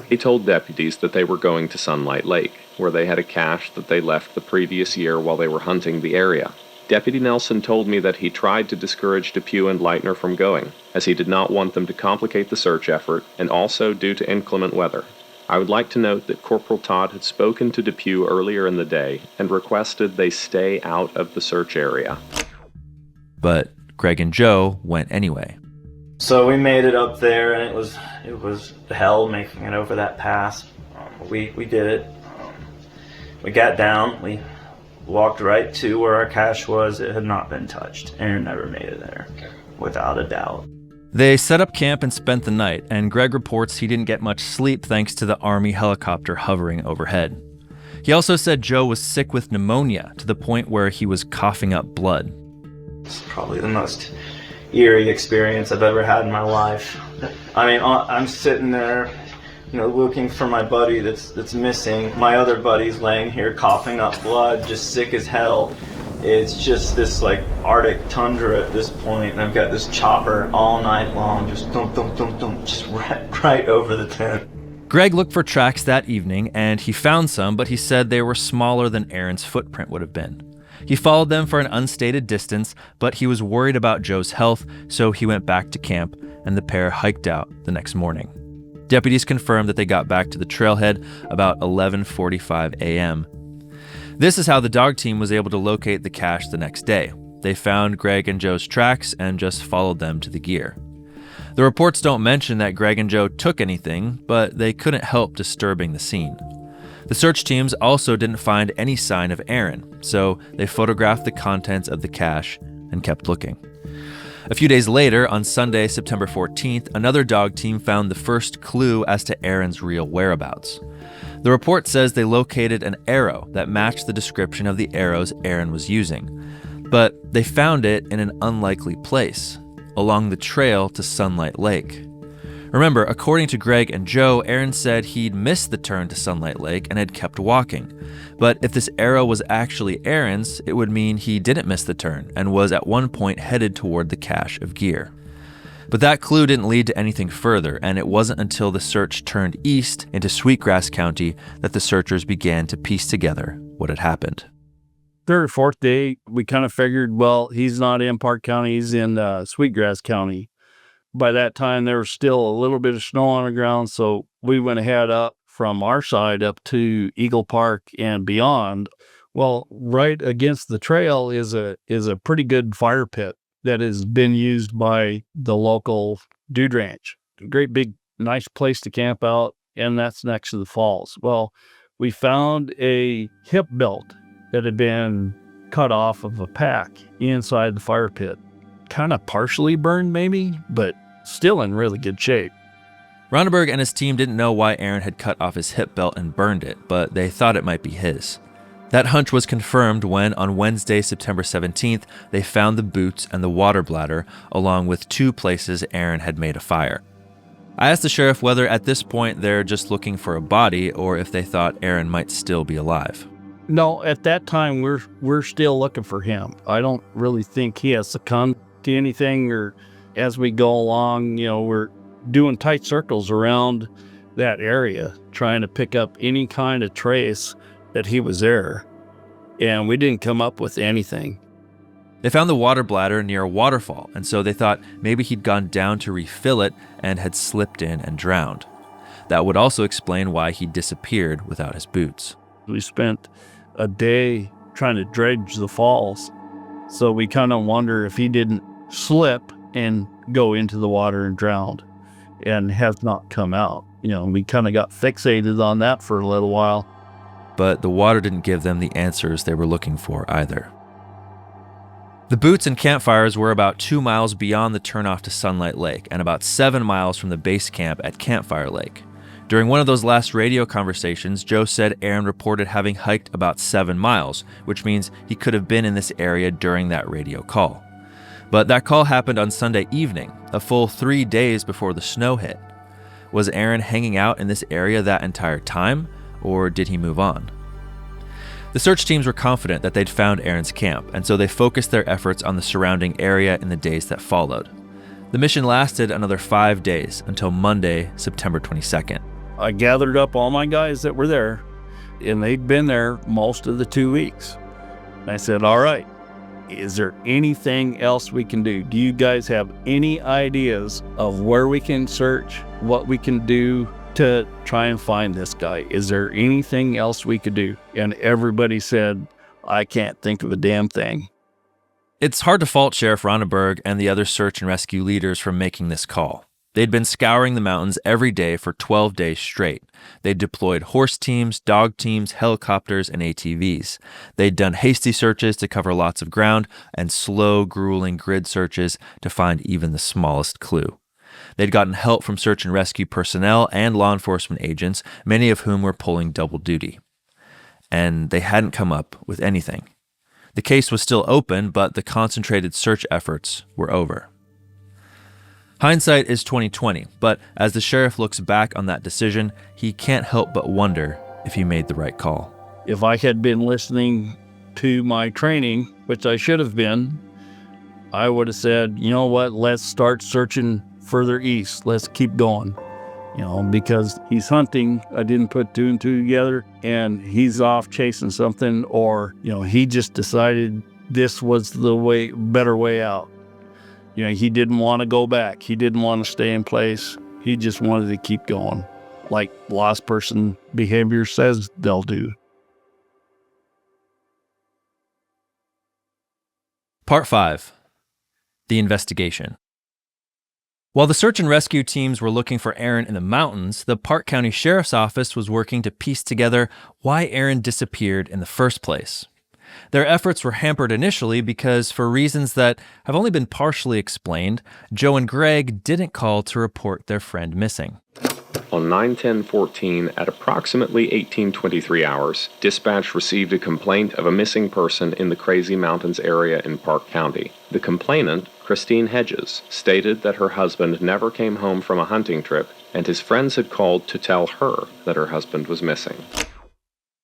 He told deputies that they were going to Sunlight Lake, where they had a cache that they left the previous year while they were hunting the area. Deputy Nelson told me that he tried to discourage Depew and Leitner from going, as he did not want them to complicate the search effort, and also due to inclement weather. I would like to note that Corporal Todd had spoken to Depew earlier in the day and requested they stay out of the search area. But Greg and Joe went anyway. So we made it up there, and it was hell making it over that pass. We did it. We got down. We walked right to where our cache was. It had not been touched. Aaron never made it there, without a doubt. They set up camp and spent the night, and Greg reports he didn't get much sleep thanks to the Army helicopter hovering overhead. He also said Joe was sick with pneumonia to the point where he was coughing up blood. It's probably the most eerie experience I've ever had in my life. I mean, I'm sitting there, looking for my buddy that's missing. My other buddy's laying here coughing up blood, just sick as hell. It's just this Arctic tundra at this point, and I've got this chopper all night long, just thump, thump, thump, thump, just right over the tent. Greg looked for tracks that evening, and he found some, but he said they were smaller than Aaron's footprint would have been. He followed them for an unstated distance, but he was worried about Joe's health, so he went back to camp, and the pair hiked out the next morning. Deputies confirmed that they got back to the trailhead about 11:45 a.m. This is how the dog team was able to locate the cache the next day. They found Greg and Joe's tracks and just followed them to the gear. The reports don't mention that Greg and Joe took anything, but they couldn't help disturbing the scene. The search teams also didn't find any sign of Aaron, so they photographed the contents of the cache and kept looking. A few days later, on Sunday, September 14th, another dog team found the first clue as to Aaron's real whereabouts. The report says they located an arrow that matched the description of the arrows Aaron was using. But they found it in an unlikely place, along the trail to Sunlight Lake. Remember, according to Greg and Joe, Aaron said he'd missed the turn to Sunlight Lake and had kept walking. But if this arrow was actually Aaron's, it would mean he didn't miss the turn and was at one point headed toward the cache of gear. But that clue didn't lead to anything further, and it wasn't until the search turned east into Sweetgrass County that the searchers began to piece together what had happened. Third or fourth day, we kind of figured, well, he's not in Park County, he's in Sweetgrass County. By that time, there was still a little bit of snow on the ground, so we went ahead up from our side up to Eagle Park and beyond. Well, right against the trail is a pretty good fire pit that has been used by the local dude ranch. A great big, nice place to camp out, and that's next to the falls. Well, we found a hip belt that had been cut off of a pack inside the fire pit. Kind of partially burned maybe, but still in really good shape. Ronneberg and his team didn't know why Aaron had cut off his hip belt and burned it, but they thought it might be his. That hunch was confirmed when, on Wednesday, September 17th, they found the boots and the water bladder, along with 2 places Aaron had made a fire. I asked the sheriff whether at this point they're just looking for a body or if they thought Aaron might still be alive. No, at that time, we're still looking for him. I don't really think he has succumbed to anything, or as we go along, we're doing tight circles around that area, trying to pick up any kind of trace that he was there. And we didn't come up with anything. They found the water bladder near a waterfall, and so they thought maybe he'd gone down to refill it and had slipped in and drowned. That would also explain why he disappeared without his boots. We spent a day trying to dredge the falls, so we kind of wonder if he didn't slip and go into the water and drowned and has not come out. We kind of got fixated on that for a little while. But the water didn't give them the answers they were looking for either. The boots and campfires were about 2 miles beyond the turnoff to Sunlight Lake and about 7 miles from the base camp at Campfire Lake. During one of those last radio conversations, Joe said Aaron reported having hiked about 7 miles, which means he could have been in this area during that radio call. But that call happened on Sunday evening, a full 3 days before the snow hit. Was Aaron hanging out in this area that entire time, or did he move on? The search teams were confident that they'd found Aaron's camp, and so they focused their efforts on the surrounding area in the days that followed. The mission lasted another 5 days until Monday, September 22nd. I gathered up all my guys that were there, and they'd been there most of the 2 weeks. And I said, all right, is there anything else we can do? Do you guys have any ideas of where we can search, what we can do to try and find this guy? Is there anything else we could do? And everybody said, I can't think of a damn thing. It's hard to fault Sheriff Ronneberg and the other search and rescue leaders for making this call. They'd been scouring the mountains every day for 12 days straight. They'd deployed horse teams, dog teams, helicopters, and ATVs. They'd done hasty searches to cover lots of ground and slow, grueling grid searches to find even the smallest clue. They'd gotten help from search and rescue personnel and law enforcement agents, many of whom were pulling double duty. And they hadn't come up with anything. The case was still open, but the concentrated search efforts were over. Hindsight is 20/20, but as the sheriff looks back on that decision, he can't help but wonder if he made the right call. If I had been listening to my training, which I should have been, I would have said, you know what, let's start searching further east. Let's keep going. Because he's hunting, I didn't put 2 and 2 together, and he's off chasing something, or, he just decided this was the better way out. He didn't want to go back. He didn't want to stay in place. He just wanted to keep going, like lost person behavior says they'll do. Part 5. The investigation. While the search and rescue teams were looking for Aaron in the mountains, the Park County Sheriff's Office was working to piece together why Aaron disappeared in the first place. Their efforts were hampered initially because, for reasons that have only been partially explained, Joe and Greg didn't call to report their friend missing. On 9/10/14, at approximately 18:23 hours, dispatch received a complaint of a missing person in the Crazy Mountains area in Park County. The complainant, Christine Hedges, stated that her husband never came home from a hunting trip, and his friends had called to tell her that her husband was missing.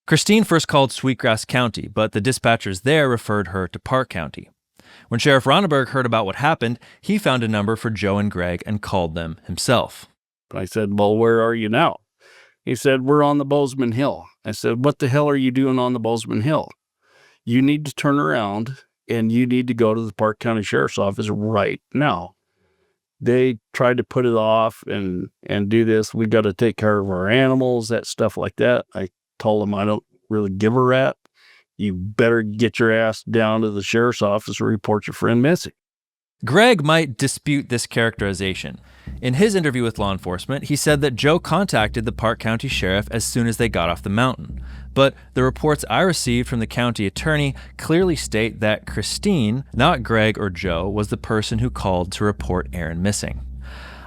Christine first called Sweetgrass County, but the dispatchers there referred her to Park County. When Sheriff Ronneberg heard about what happened, he found a number for Joe and Greg and called them himself. I said, well, where are you now? He said, we're on the Bozeman Hill. I said, what the hell are you doing on the Bozeman Hill? You need to turn around and you need to go to the Park County Sheriff's Office right now. They tried to put it off and do this. We got to take care of our animals, that stuff like that. I told them I don't really give a rat. You better get your ass down to the sheriff's office or report your friend missing. Greg might dispute this characterization. In his interview with law enforcement, he said that Joe contacted the Park County Sheriff as soon as they got off the mountain. But the reports I received from the county attorney clearly state that Christine, not Greg or Joe, was the person who called to report Aaron missing.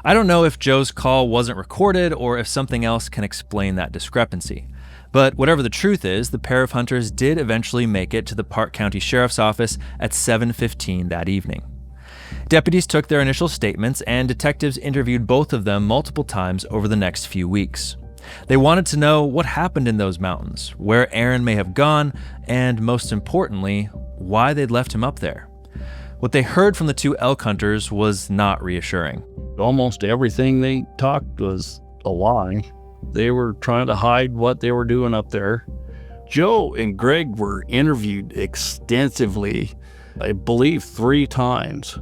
I don't know if Joe's call wasn't recorded or if something else can explain that discrepancy. But whatever the truth is, the pair of hunters did eventually make it to the Park County Sheriff's Office at 7:15 that evening. Deputies took their initial statements, and detectives interviewed both of them multiple times over the next few weeks. They wanted to know what happened in those mountains, where Aaron may have gone, and most importantly, why they'd left him up there. What they heard from the two elk hunters was not reassuring. Almost everything they talked was a lie. They were trying to hide what they were doing up there. Joe and Greg were interviewed extensively, I believe 3 times,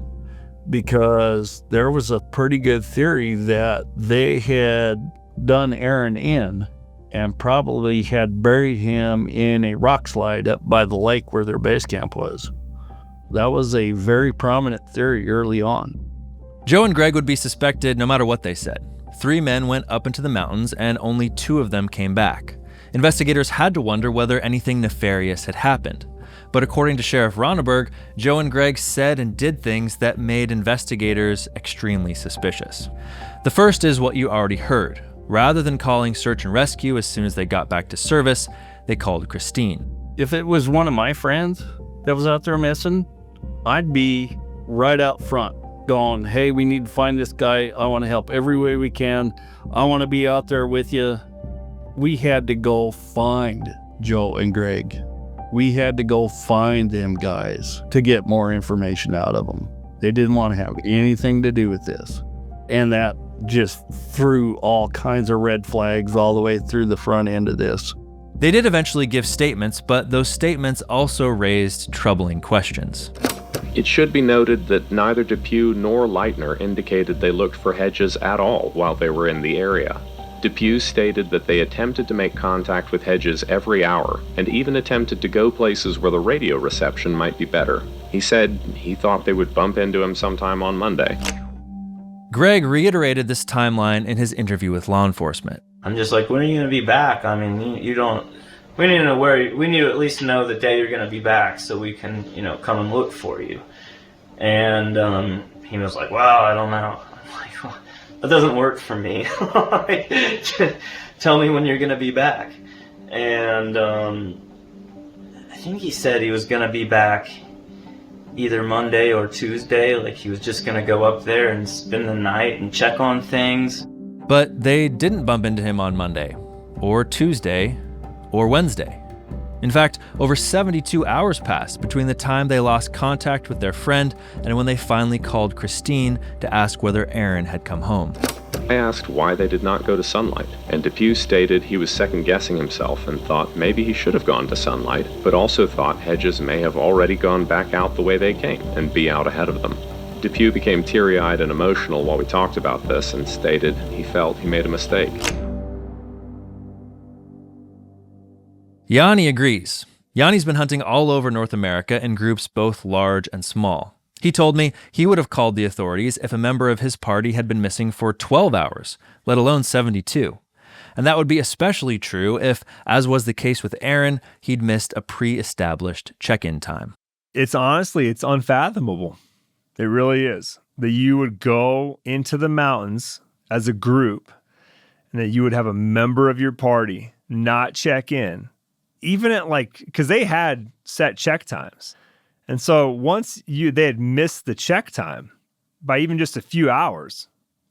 because there was a pretty good theory that they had done Aaron in and probably had buried him in a rock slide up by the lake where their base camp was. That was a very prominent theory early on. Joe and Greg would be suspected no matter what they said. 3 men went up into the mountains and only 2 of them came back. Investigators had to wonder whether anything nefarious had happened. But according to Sheriff Ronneberg, Joe and Greg said and did things that made investigators extremely suspicious. The first is what you already heard. Rather than calling search and rescue as soon as they got back to service, they called Christine. If it was one of my friends that was out there missing, I'd be right out front going, hey, we need to find this guy. I want to help every way we can. I want to be out there with you. We had to go find Joe and Greg. We had to go find them guys to get more information out of them. They didn't want to have anything to do with this. And that just threw all kinds of red flags all the way through the front end of this. They did eventually give statements, but those statements also raised troubling questions. It should be noted that neither Depew nor Leitner indicated they looked for Hedges at all while they were in the area. Depew stated that they attempted to make contact with Hedges every hour, and even attempted to go places where the radio reception might be better. He said he thought they would bump into him sometime on Monday. Greg reiterated this timeline in his interview with law enforcement. I'm just like, when are you going to be back? I mean, you don't, we need to know where, we need to at least know the day you're going to be back so we can, come and look for you. And he was like, well, I don't know. I'm like, well, that doesn't work for me. Tell me when you're going to be back. And I think he said he was going to be back either Monday or Tuesday. Like he was just going to go up there and spend the night and check on things. But they didn't bump into him on Monday, or Tuesday, or Wednesday. In fact, over 72 hours passed between the time they lost contact with their friend and when they finally called Christine to ask whether Aaron had come home. I asked why they did not go to Sunlight, and Depew stated he was second-guessing himself and thought maybe he should have gone to Sunlight, but also thought Hedges may have already gone back out the way they came and be out ahead of them. Depew became teary-eyed and emotional while we talked about this and stated he felt he made a mistake. Yanni agrees. Yanni's been hunting all over North America in groups both large and small. He told me he would have called the authorities if a member of his party had been missing for 12 hours, let alone 72. And that would be especially true if, as was the case with Aaron, he'd missed a pre-established check-in time. It's unfathomable. It really is. That you would go into the mountains as a group and that you would have a member of your party not check in, even at because they had set check times. And so once they had missed the check time by even just a few hours,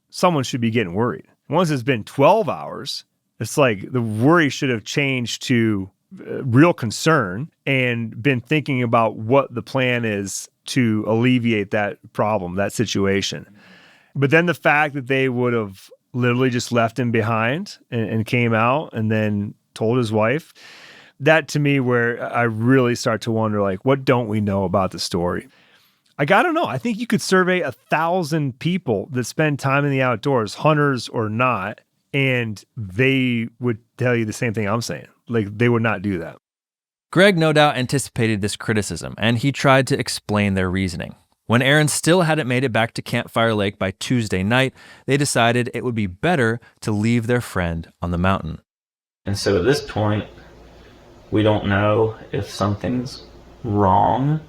someone should be getting worried. Once it's been 12 hours, it's like the worry should have changed to real concern and been thinking about what the plan is to alleviate that problem, that situation. But then the fact that they would have literally just left him behind and came out and then told his wife, that to me where I really start to wonder, what don't we know about the story? I don't know. I think you could survey 1,000 people that spend time in the outdoors, hunters or not, and they would tell you the same thing I'm saying. They would not do that. Greg no doubt anticipated this criticism, and he tried to explain their reasoning. When Aaron still hadn't made it back to Campfire Lake by Tuesday night, they decided it would be better to leave their friend on the mountain. And so at this point, we don't know if something's wrong.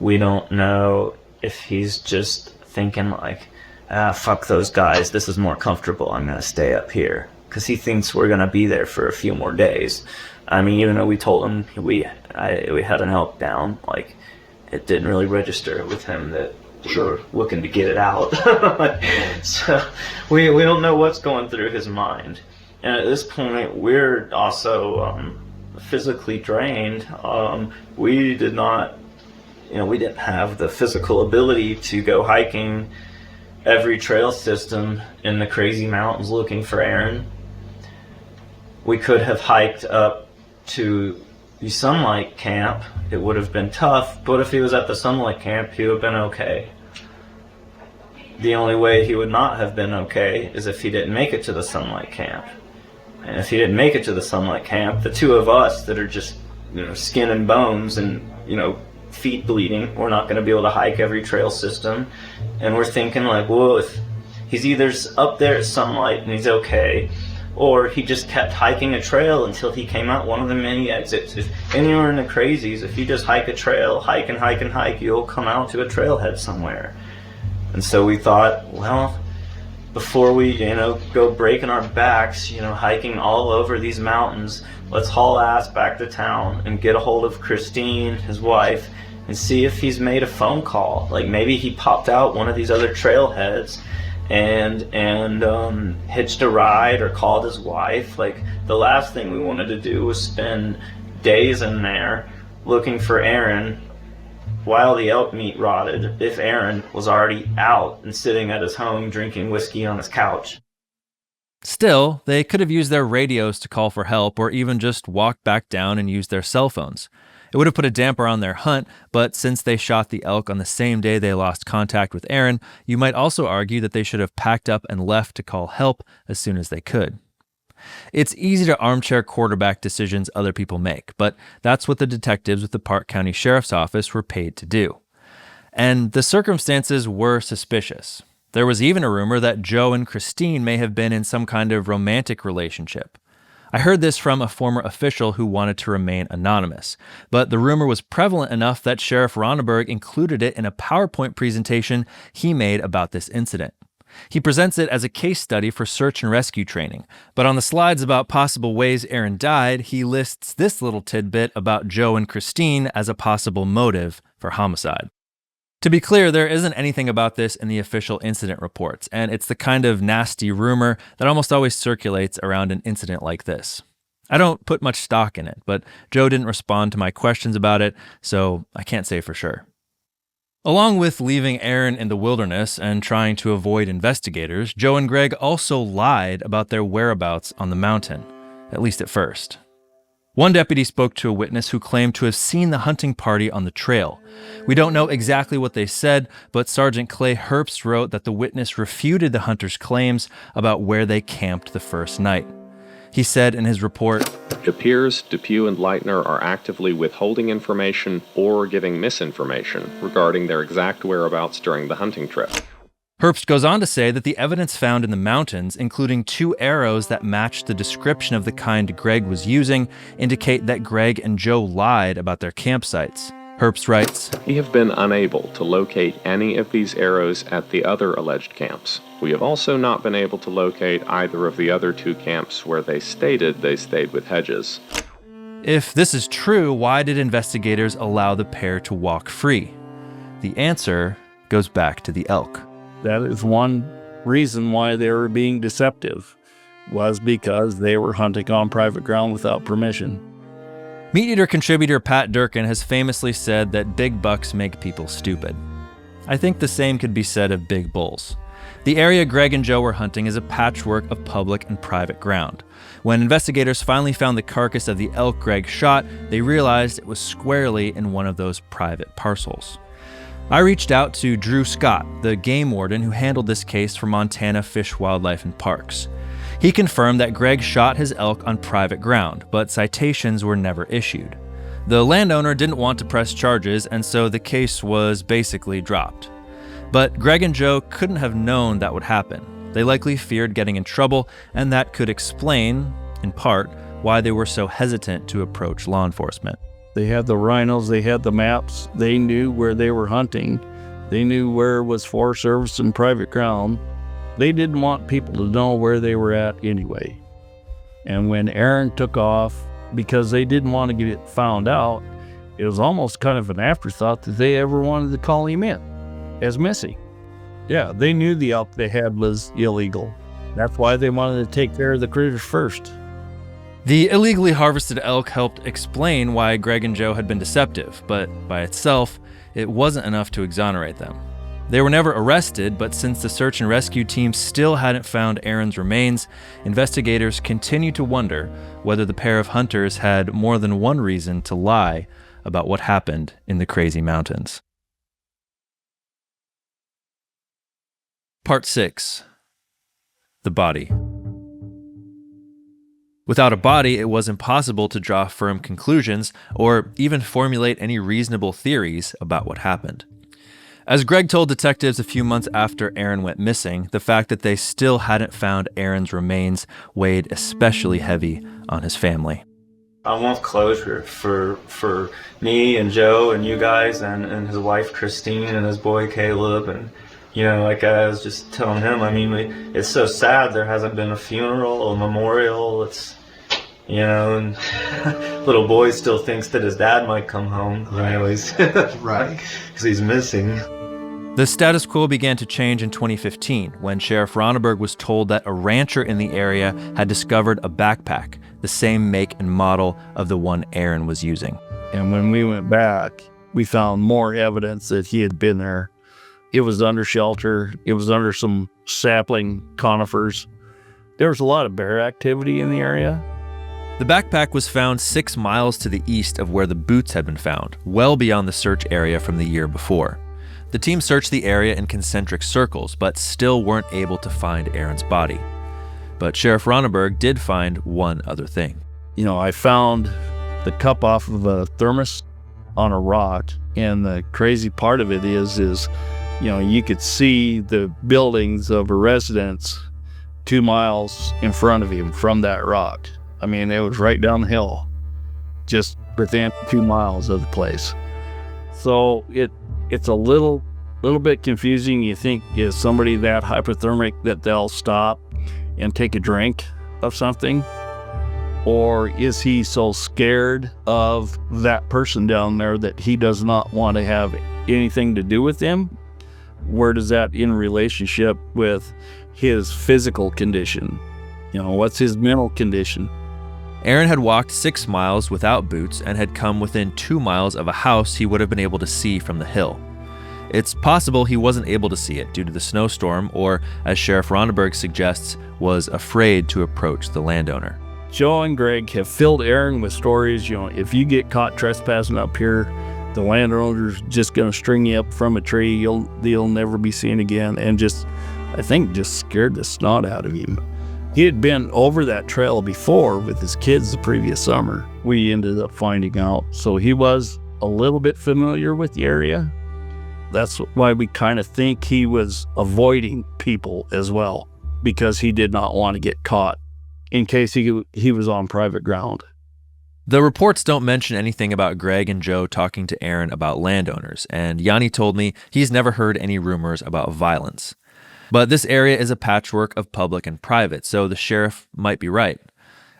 We don't know if he's just thinking fuck those guys, this is more comfortable, I'm gonna stay up here. Because he thinks we're gonna be there for a few more days. I mean, even though we told him we had an elk down, it didn't really register with him that we were looking to get it out. So we don't know what's going through his mind. And at this point, we're also physically drained. We didn't have the physical ability to go hiking every trail system in the crazy mountains looking for Aaron. We could have hiked up to the Sunlight Camp. It would have been tough, but if he was at the Sunlight Camp, he would have been okay. The only way he would not have been okay is if he didn't make it to the Sunlight Camp. And if he didn't make it to the Sunlight Camp, the two of us that are just, skin and bones and, feet bleeding, we're not going to be able to hike every trail system. And we're thinking well, if he's either up there at Sunlight and he's okay, or he just kept hiking a trail until he came out one of the many exits. If anywhere in the crazies, if you just hike a trail, hike and hike and hike, you'll come out to a trailhead somewhere. And so we thought, well, before we, go breaking our backs, hiking all over these mountains, let's haul ass back to town and get a hold of Christine, his wife, and see if he's made a phone call. Maybe he popped out one of these other trailheads and hitched a ride or called his wife. The last thing we wanted to do was spend days in there looking for Aaron while the elk meat rotted, if Aaron was already out and sitting at his home drinking whiskey on his couch. Still, they could have used their radios to call for help or even just walked back down and used their cell phones. It would have put a damper on their hunt, but since they shot the elk on the same day they lost contact with Aaron, you might also argue that they should have packed up and left to call help as soon as they could. It's easy to armchair quarterback decisions other people make, but that's what the detectives with the Park County Sheriff's Office were paid to do. And the circumstances were suspicious. There was even a rumor that Joe and Christine may have been in some kind of romantic relationship. I heard this from a former official who wanted to remain anonymous, but the rumor was prevalent enough that Sheriff Ronneberg included it in a PowerPoint presentation he made about this incident. He presents it as a case study for search and rescue training, but on the slides about possible ways Aaron died, he lists this little tidbit about Joe and Christine as a possible motive for homicide. To be clear, there isn't anything about this in the official incident reports, and it's the kind of nasty rumor that almost always circulates around an incident like this. I don't put much stock in it, but Joe didn't respond to my questions about it, so I can't say for sure. Along with leaving Aaron in the wilderness and trying to avoid investigators, Joe and Greg also lied about their whereabouts on the mountain, at least at first. One deputy spoke to a witness who claimed to have seen the hunting party on the trail. We don't know exactly what they said, but Sergeant Clay Herbst wrote that the witness refuted the hunters' claims about where they camped the first night. He said in his report, "It appears Depew and Leitner are actively withholding information or giving misinformation regarding their exact whereabouts during the hunting trip." Herbst goes on to say that the evidence found in the mountains, including 2 arrows that matched the description of the kind Greg was using, indicate that Greg and Joe lied about their campsites. Herbst writes, We have been unable to locate any of these arrows at the other alleged camps. We have also not been able to locate either of the other 2 camps where they stated they stayed with Hedges. if this is true, why did investigators allow the pair to walk free? The answer goes back to the elk. That is one reason why they were being deceptive, was because they were hunting on private ground without permission. Meat Eater contributor Pat Durkin has famously said that big bucks make people stupid. I think the same could be said of big bulls. The area Greg and Joe were hunting is a patchwork of public and private ground. When investigators finally found the carcass of the elk Greg shot, they realized it was squarely in one of those private parcels. I reached out to Drew Scott, the game warden who handled this case for Montana Fish, Wildlife, and Parks. He confirmed that Greg shot his elk on private ground, but citations were never issued. The landowner didn't want to press charges, and so the case was basically dropped. But Greg and Joe couldn't have known that would happen. They likely feared getting in trouble, and that could explain, in part, why they were so hesitant to approach law enforcement. They had the rhinos, they had the maps, they knew where they were hunting, they knew where was Forest Service and private ground. They didn't want people to know where they were at anyway. And when Aaron took off, because they didn't want to get it found out, it was almost kind of an afterthought that they ever wanted to call him in as missing. Yeah, they knew the elk they had was illegal. That's why they wanted to take care of the critters first. The illegally harvested elk helped explain why Greg and Joe had been deceptive, but by itself, it wasn't enough to exonerate them. They were never arrested, but since the search and rescue team still hadn't found Aaron's remains, investigators continue to wonder whether the pair of hunters had more than one reason to lie about what happened in the Crazy Mountains. Part 6. The body. Without a body, it was impossible to draw firm conclusions or even formulate any reasonable theories about what happened. As Greg told detectives a few months after Aaron went missing, the fact that they still hadn't found Aaron's remains weighed especially heavy on his family. I want closure for me and Joe and you guys and his wife Christine and his boy Caleb. And, you know, like I was just telling him, I mean, it's so sad there hasn't been a funeral, a memorial. It's, you know, and little boy still thinks that his dad might come home. Right. You know, he's Right. because he's missing. The status quo began to change in 2015 when Sheriff Ronneberg was told that a rancher in the area had discovered a backpack, the same make and model of the one Aaron was using. And when we went back, we found more evidence that he had been there. It was under shelter. It was under some sapling conifers. There was a lot of bear activity in the area. The backpack was found 6 miles to the east of where the boots had been found, well beyond the search area from the year before. The team searched the area in concentric circles, but still weren't able to find Aaron's body. But Sheriff Ronneberg did find one other thing. You know, I found the cup off of a thermos on a rock, and the crazy part of it is, you know, you could see the buildings of a residence 2 miles in front of him from that rock. I mean, it was right down the hill, just within 2 miles of the place. So it's a little bit confusing. You think, is somebody that hypothermic that they'll stop and take a drink of something? Or is he so scared of that person down there that he does not want to have anything to do with them? Where does that in relationship with his physical condition? You know, what's his mental condition? Aaron had walked 6 miles without boots and had come within 2 miles of a house he would have been able to see from the hill. It's possible he wasn't able to see it due to the snowstorm, or, as Sheriff Ronneberg suggests, was afraid to approach the landowner. Joe and Greg have filled Aaron with stories. You know, if you get caught trespassing up here, the landowner's just going to string you up from a tree. You'll never be seen again. And I think just scared the snot out of him. He had been over that trail before with his kids the previous summer. We ended up finding out. So he was a little bit familiar with the area. That's why we kind of think he was avoiding people as well, because he did not want to get caught in case he was on private ground. The reports don't mention anything about Greg and Joe talking to Aaron about landowners, and Yanni told me he's never heard any rumors about violence. But this area is a patchwork of public and private, so the sheriff might be right.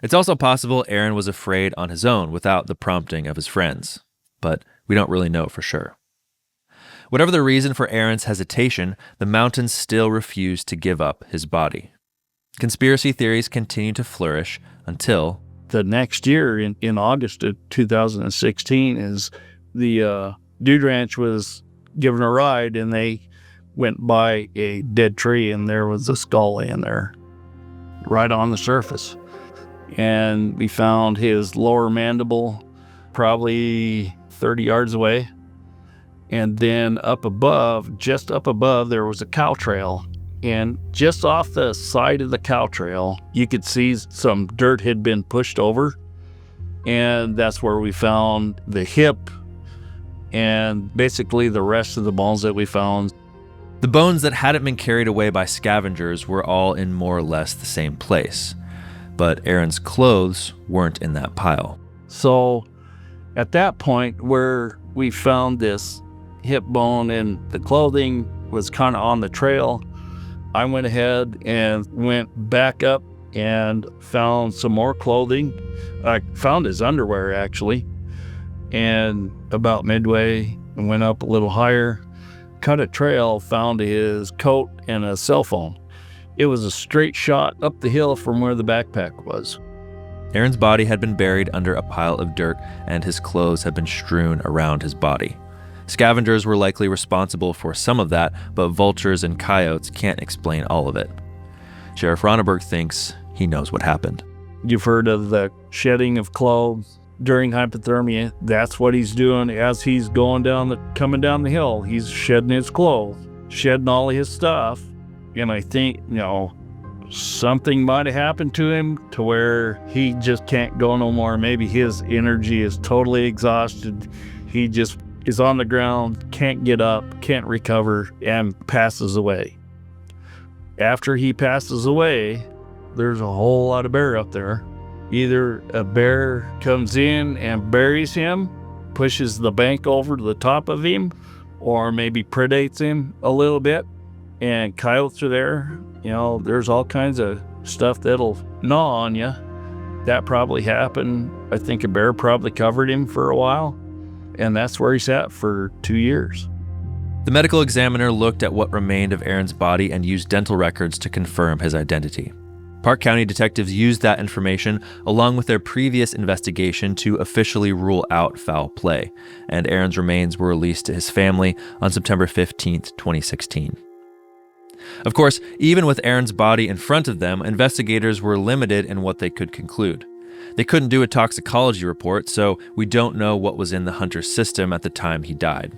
It's also possible Aaron was afraid on his own without the prompting of his friends, but we don't really know for sure. Whatever the reason for Aaron's hesitation, the mountains still refuse to give up his body. Conspiracy theories continue to flourish until the next year, in August of 2016, is the Dude Ranch was given a ride, and they went by a dead tree, and there was a skull laying there right on the surface. And we found his lower mandible probably 30 yards away. And then up above, just up above, there was a cow trail. And just off the side of the cow trail, you could see some dirt had been pushed over. And that's where we found the hip and basically the rest of the bones that we found. the bones that hadn't been carried away by scavengers were all in more or less the same place. But Aaron's clothes weren't in that pile. So at that point where we found this hip bone and the clothing was kind of on the trail, I went ahead and went back up and found some more clothing. I found his underwear, actually. And about midway, I went up a little higher, cut a trail, found his coat and a cell phone. It was a straight shot up the hill from where the backpack was. Aaron's body had been buried under a pile of dirt, and his clothes had been strewn around his body. Scavengers were likely responsible for some of that, but vultures and coyotes can't explain all of it. Sheriff Ronneberg thinks he knows what happened. You've heard of the shedding of clothes during hypothermia. That's what he's doing as he's coming down the hill. He's shedding his clothes, shedding all of his stuff. And I think, something might have happened to him to where he just can't go no more. Maybe his energy is totally exhausted. He just is on the ground, can't get up, can't recover, and passes away. After he passes away, there's a whole lot of bear up there. Either a bear comes in and buries him, pushes the bank over to the top of him, or maybe predates him a little bit, and coyotes are there. There's all kinds of stuff that'll gnaw on you. That probably happened. I think a bear probably covered him for a while, and that's where he sat for 2 years. The medical examiner looked at what remained of Aaron's body and used dental records to confirm his identity. Park County detectives used that information along with their previous investigation to officially rule out foul play, and Aaron's remains were released to his family on September 15th, 2016. Of course, even with Aaron's body in front of them, investigators were limited in what they could conclude. They couldn't do a toxicology report, so we don't know what was in the hunter's system at the time he died.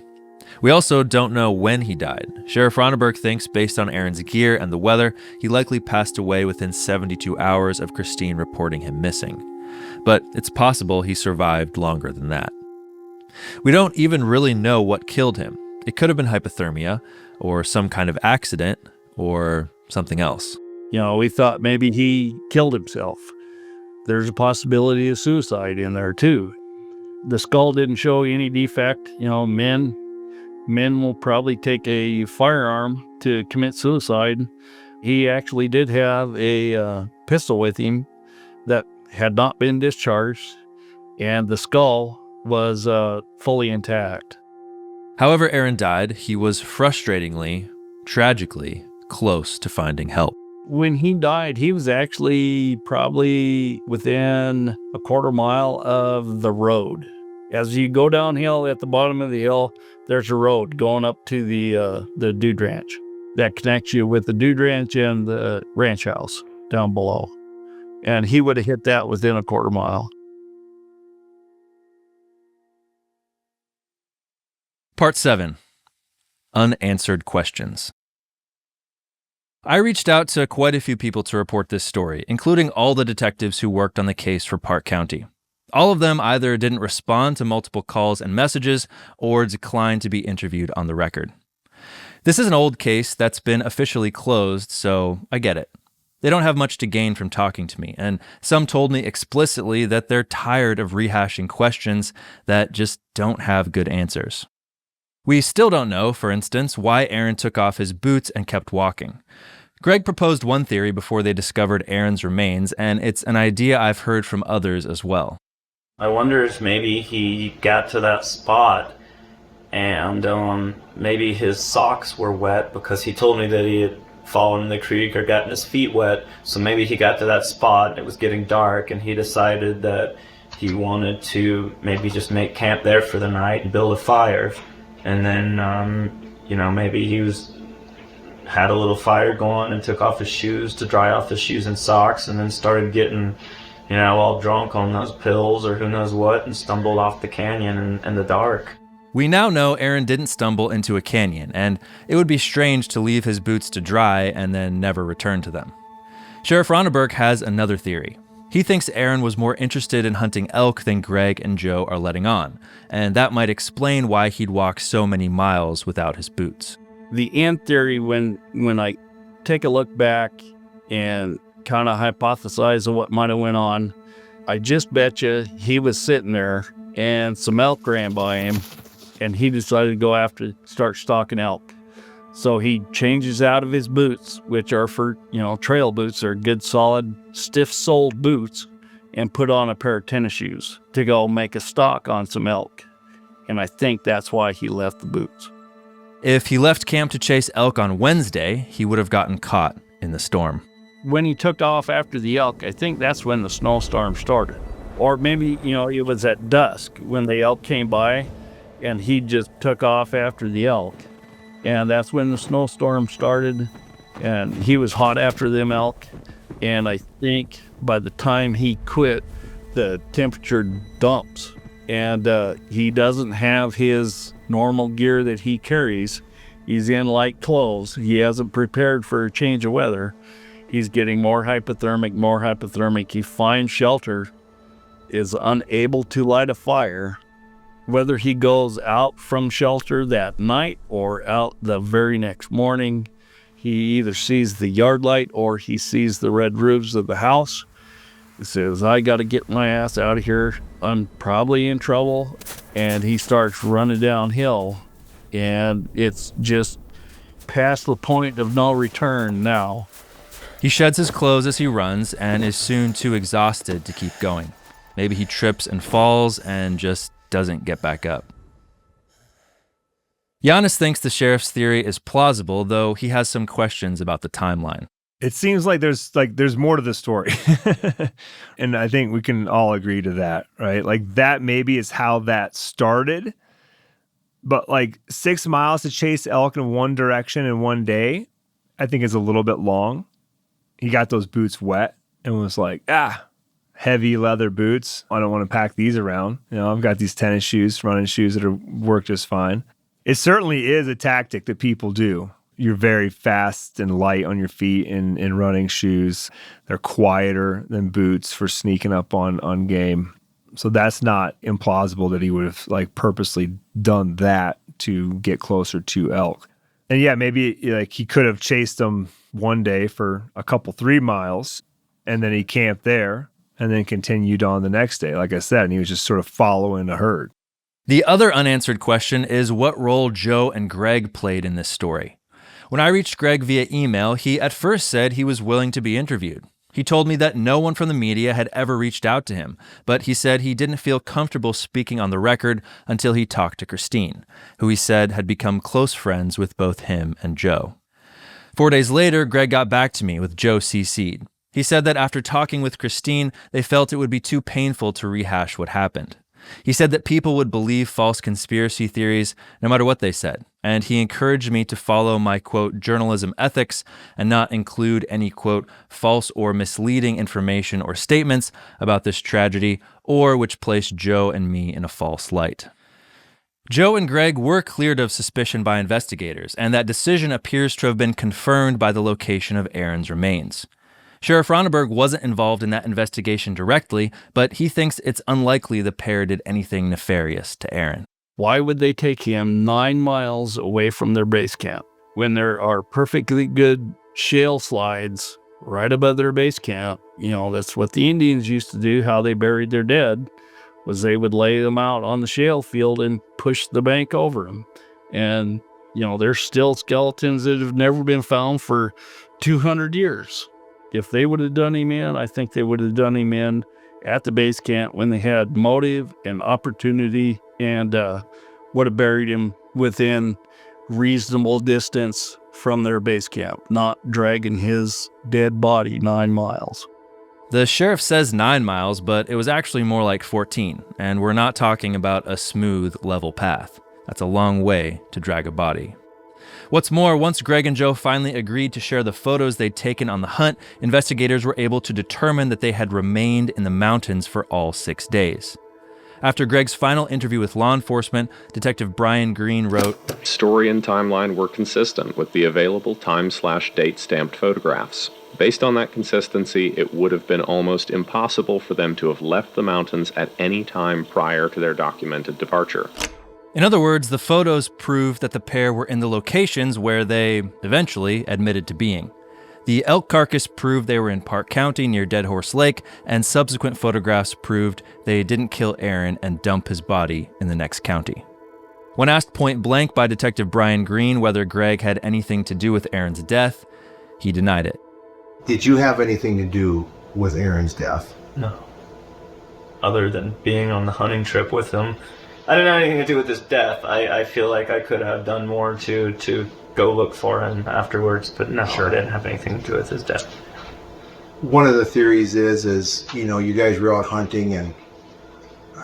We also don't know when he died. Sheriff Ronneberg thinks, based on Aaron's gear and the weather, he likely passed away within 72 hours of Christine reporting him missing. But it's possible he survived longer than that. We don't even really know what killed him. It could have been hypothermia, or some kind of accident, or something else. We thought maybe he killed himself. There's a possibility of suicide in there too. The skull didn't show any defect. Men will probably take a firearm to commit suicide. He actually did have a pistol with him that had not been discharged, and the skull was fully intact. However Aaron died, he was frustratingly, tragically close to finding help. When he died, he was actually probably within a quarter mile of the road. As you go downhill at the bottom of the hill, there's a road going up to the Dude Ranch that connects you with the Dude Ranch and the ranch house down below. And he would have hit that within a quarter mile. Part 7. Unanswered Questions. I reached out to quite a few people to report this story, including all the detectives who worked on the case for Park County. All of them either didn't respond to multiple calls and messages or declined to be interviewed on the record. This is an old case that's been officially closed, so I get it. They don't have much to gain from talking to me, and some told me explicitly that they're tired of rehashing questions that just don't have good answers. We still don't know, for instance, why Aaron took off his boots and kept walking. Greg proposed one theory before they discovered Aaron's remains, and it's an idea I've heard from others as well. I wonder if maybe he got to that spot and maybe his socks were wet because he told me that he had fallen in the creek or gotten his feet wet. So maybe he got to that spot, it was getting dark, and he decided that he wanted to maybe just make camp there for the night and build a fire. And then, maybe he had a little fire going and took off his shoes to dry off his shoes and socks, and then started getting, all drunk on those pills or who knows what, and stumbled off the canyon in the dark. We now know Aaron didn't stumble into a canyon, and it would be strange to leave his boots to dry and then never return to them. Sheriff Ronneberg has another theory. He thinks Aaron was more interested in hunting elk than Greg and Joe are letting on, and that might explain why he'd walk so many miles without his boots. The end theory, when I take a look back and kind of hypothesize of what might have went on, I just bet you he was sitting there and some elk ran by him, and he decided to go after, start stalking elk. So he changes out of his boots, which are for, trail boots. They're good, solid, stiff-soled boots, and put on a pair of tennis shoes to go make a stalk on some elk. And I think that's why he left the boots. If he left camp to chase elk on Wednesday, he would have gotten caught in the storm. When he took off after the elk, I think that's when the snowstorm started. Or maybe, it was at dusk when the elk came by, and he just took off after the elk. And that's when the snowstorm started, and he was hot after them elk. And I think by the time he quit, the temperature dumps. And he doesn't have his normal gear that he carries. He's in light clothes. He hasn't prepared for a change of weather. He's getting more hypothermic. He finds shelter, is unable to light a fire. Whether he goes out from shelter that night or out the very next morning, he either sees the yard light or he sees the red roofs of the house. He says, I got to get my ass out of here. I'm probably in trouble. And he starts running downhill. And it's just past the point of no return now. He sheds his clothes as he runs and is soon too exhausted to keep going. Maybe he trips and falls and just doesn't get back up. Giannis thinks the sheriff's theory is plausible, though he has some questions about the timeline. It seems like there's more to the story. And I think we can all agree to that, right? Like that maybe is how that started. But 6 miles to chase elk in one direction in one day, I think is a little bit long. He got those boots wet and was like, heavy leather boots. I don't want to pack these around. I've got these tennis shoes, running shoes that work just fine. It certainly is a tactic that people do. You're very fast and light on your feet in running shoes. They're quieter than boots for sneaking up on game. So that's not implausible that he would have purposely done that to get closer to elk. And yeah, maybe he could have chased them one day for a couple 3 miles and then he camped there and then continued on the next day, like I said, and he was just sort of following a herd. The other unanswered question is what role Joe and Greg played in this story. When I reached Greg via email, he at first said he was willing to be interviewed. He told me that no one from the media had ever reached out to him, but he said he didn't feel comfortable speaking on the record until he talked to Christine, who he said had become close friends with both him and Joe. 4 days later, Greg got back to me with Joe CC'd. He said that after talking with Christine, they felt it would be too painful to rehash what happened. He said that people would believe false conspiracy theories no matter what they said, and he encouraged me to follow my, quote, journalism ethics and not include any, quote, false or misleading information or statements about this tragedy or which placed Joe and me in a false light. Joe and Greg were cleared of suspicion by investigators, and that decision appears to have been confirmed by the location of Aaron's remains. Sheriff Ronneberg wasn't involved in that investigation directly, but he thinks it's unlikely the pair did anything nefarious to Aaron. Why would they take him 9 miles away from their base camp when there are perfectly good shale slides right above their base camp. That's what the Indians used to do, how they buried their dead, was they would lay them out on the shale field and push the bank over them. And, there's still skeletons that have never been found for 200 years. If they would have done him in, I think they would have done him in at the base camp when they had motive and opportunity, and would have buried him within reasonable distance from their base camp, not dragging his dead body 9 miles. The sheriff says 9 miles, but it was actually more like 14, and we're not talking about a smooth, level path. That's a long way to drag a body. What's more, once Greg and Joe finally agreed to share the photos they'd taken on the hunt, investigators were able to determine that they had remained in the mountains for all 6 days. After Greg's final interview with law enforcement, Detective Brian Green wrote, "Story and timeline were consistent with the available time/date stamped photographs. Based on that consistency, it would have been almost impossible for them to have left the mountains at any time prior to their documented departure." In other words, the photos proved that the pair were in the locations where they eventually admitted to being. The elk carcass proved they were in Park County near Dead Horse Lake, and subsequent photographs proved they didn't kill Aaron and dump his body in the next county. When asked point blank by Detective Brian Green whether Greg had anything to do with Aaron's death, he denied it. Did you have anything to do with Aaron's death? No. Other than being on the hunting trip with him, I didn't have anything to do with his death. I feel like I could have done more to go look for him afterwards, but no, sure, I didn't have anything to do with his death. One of the theories is you guys were out hunting and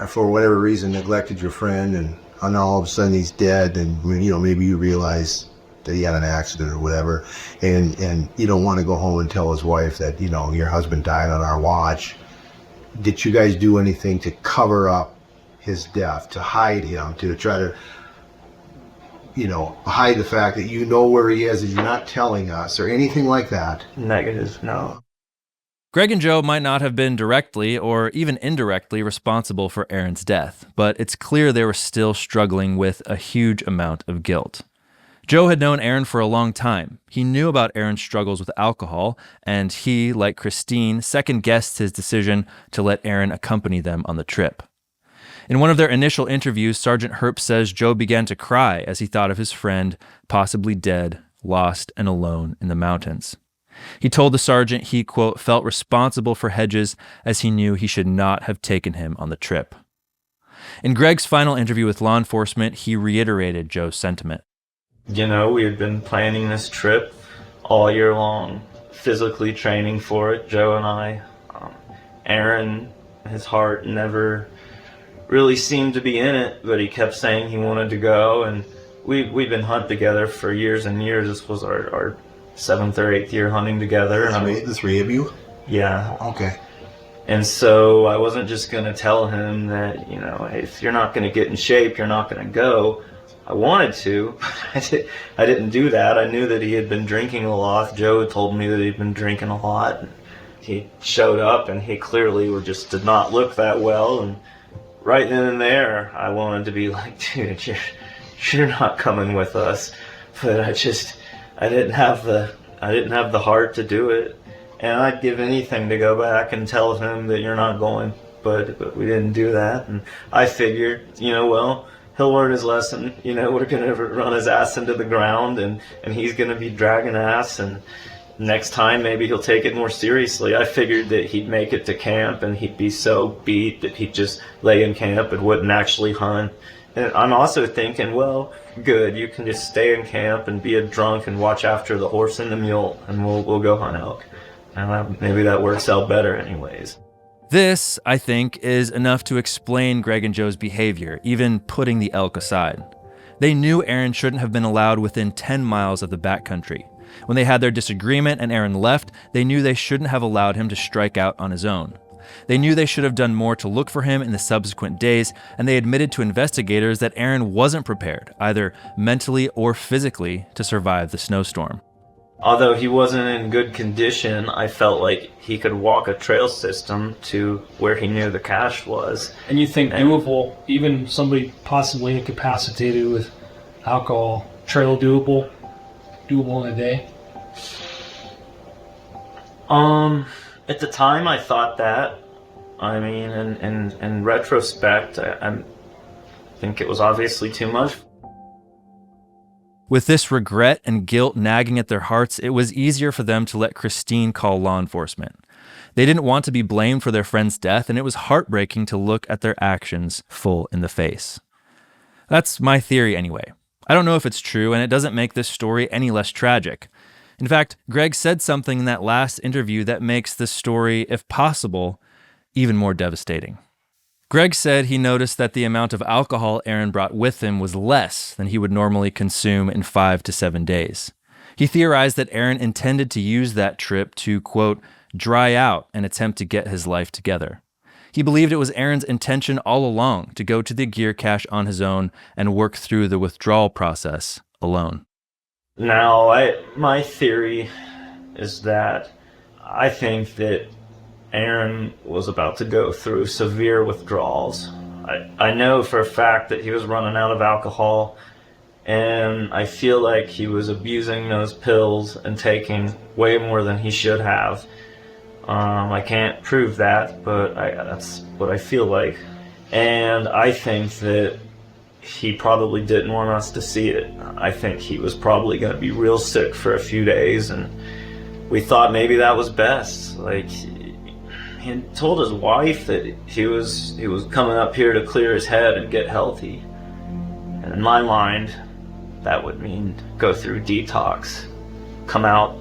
for whatever reason neglected your friend, and all of a sudden he's dead, and maybe you realize that he had an accident or whatever, and you don't want to go home and tell his wife that your husband died on our watch. Did you guys do anything to cover up his death, to hide him, to try to hide the fact that where he is and you're not telling us, or anything like that? Negative, no. Greg and Joe might not have been directly or even indirectly responsible for Aaron's death, but it's clear they were still struggling with a huge amount of guilt. Joe had known Aaron for a long time. He knew about Aaron's struggles with alcohol, and he, like Christine, second-guessed his decision to let Aaron accompany them on the trip. In one of their initial interviews, Sergeant Herp says Joe began to cry as he thought of his friend, possibly dead, lost and alone in the mountains. He told the sergeant he, quote, felt responsible for Hedges as he knew he should not have taken him on the trip. In Greg's final interview with law enforcement, he reiterated Joe's sentiment. We had been planning this trip all year long, physically training for it, Joe and I. Aaron, his heart never really seemed to be in it, but he kept saying he wanted to go, and we've been hunting together for years and years. This was our 7th or 8th year hunting together. The three of you? Yeah. Okay. And so I wasn't just going to tell him that, hey, if you're not going to get in shape, you're not going to go. I wanted to. I didn't do that. I knew that he had been drinking a lot. Joe had told me that he'd been drinking a lot. He showed up, and he clearly just did not look that well, and right then and there, I wanted to be like, dude, you're not coming with us. But I didn't have the heart to do it. And I'd give anything to go back and tell him that you're not going. But we didn't do that. And I figured, well, he'll learn his lesson. We're going to run his ass into the ground, and he's going to be dragging ass. And next time, maybe he'll take it more seriously. I figured that he'd make it to camp and he'd be so beat that he'd just lay in camp and wouldn't actually hunt. And I'm also thinking, well, good, you can just stay in camp and be a drunk and watch after the horse and the mule, and we'll go hunt elk. And maybe that works out better anyways. This, I think, is enough to explain Greg and Joe's behavior, even putting the elk aside. They knew Aaron shouldn't have been allowed within 10 miles of the backcountry. When they had their disagreement and Aaron left, they knew they shouldn't have allowed him to strike out on his own. They knew they should have done more to look for him in the subsequent days, and they admitted to investigators that Aaron wasn't prepared, either mentally or physically, to survive the snowstorm. Although he wasn't in good condition, I felt like he could walk a trail system to where he knew the cache was. And you think doable, even somebody possibly incapacitated with alcohol, trail doable in a day? At the time I thought that. I mean, in retrospect, I think it was obviously too much. With this regret and guilt nagging at their hearts, it was easier for them to let Christine call law enforcement. They didn't want to be blamed for their friend's death, and it was heartbreaking to look at their actions full in the face. That's my theory anyway. I don't know if it's true, and it doesn't make this story any less tragic. In fact, Greg said something in that last interview that makes this story, if possible, even more devastating. Greg said he noticed that the amount of alcohol Aaron brought with him was less than he would normally consume in 5 to 7 days. He theorized that Aaron intended to use that trip to, quote, dry out and attempt to get his life together. He believed it was Aaron's intention all along to go to the gear cache on his own and work through the withdrawal process alone. Now, my theory is that I think that Aaron was about to go through severe withdrawals. I know for a fact that he was running out of alcohol, and I feel like he was abusing those pills and taking way more than he should have. I can't prove that, but that's what I feel like. And I think that he probably didn't want us to see it. I think he was probably going to be real sick for a few days, and we thought maybe that was best. Like, he told his wife that he was coming up here to clear his head and get healthy. And in my mind, that would mean go through detox, come out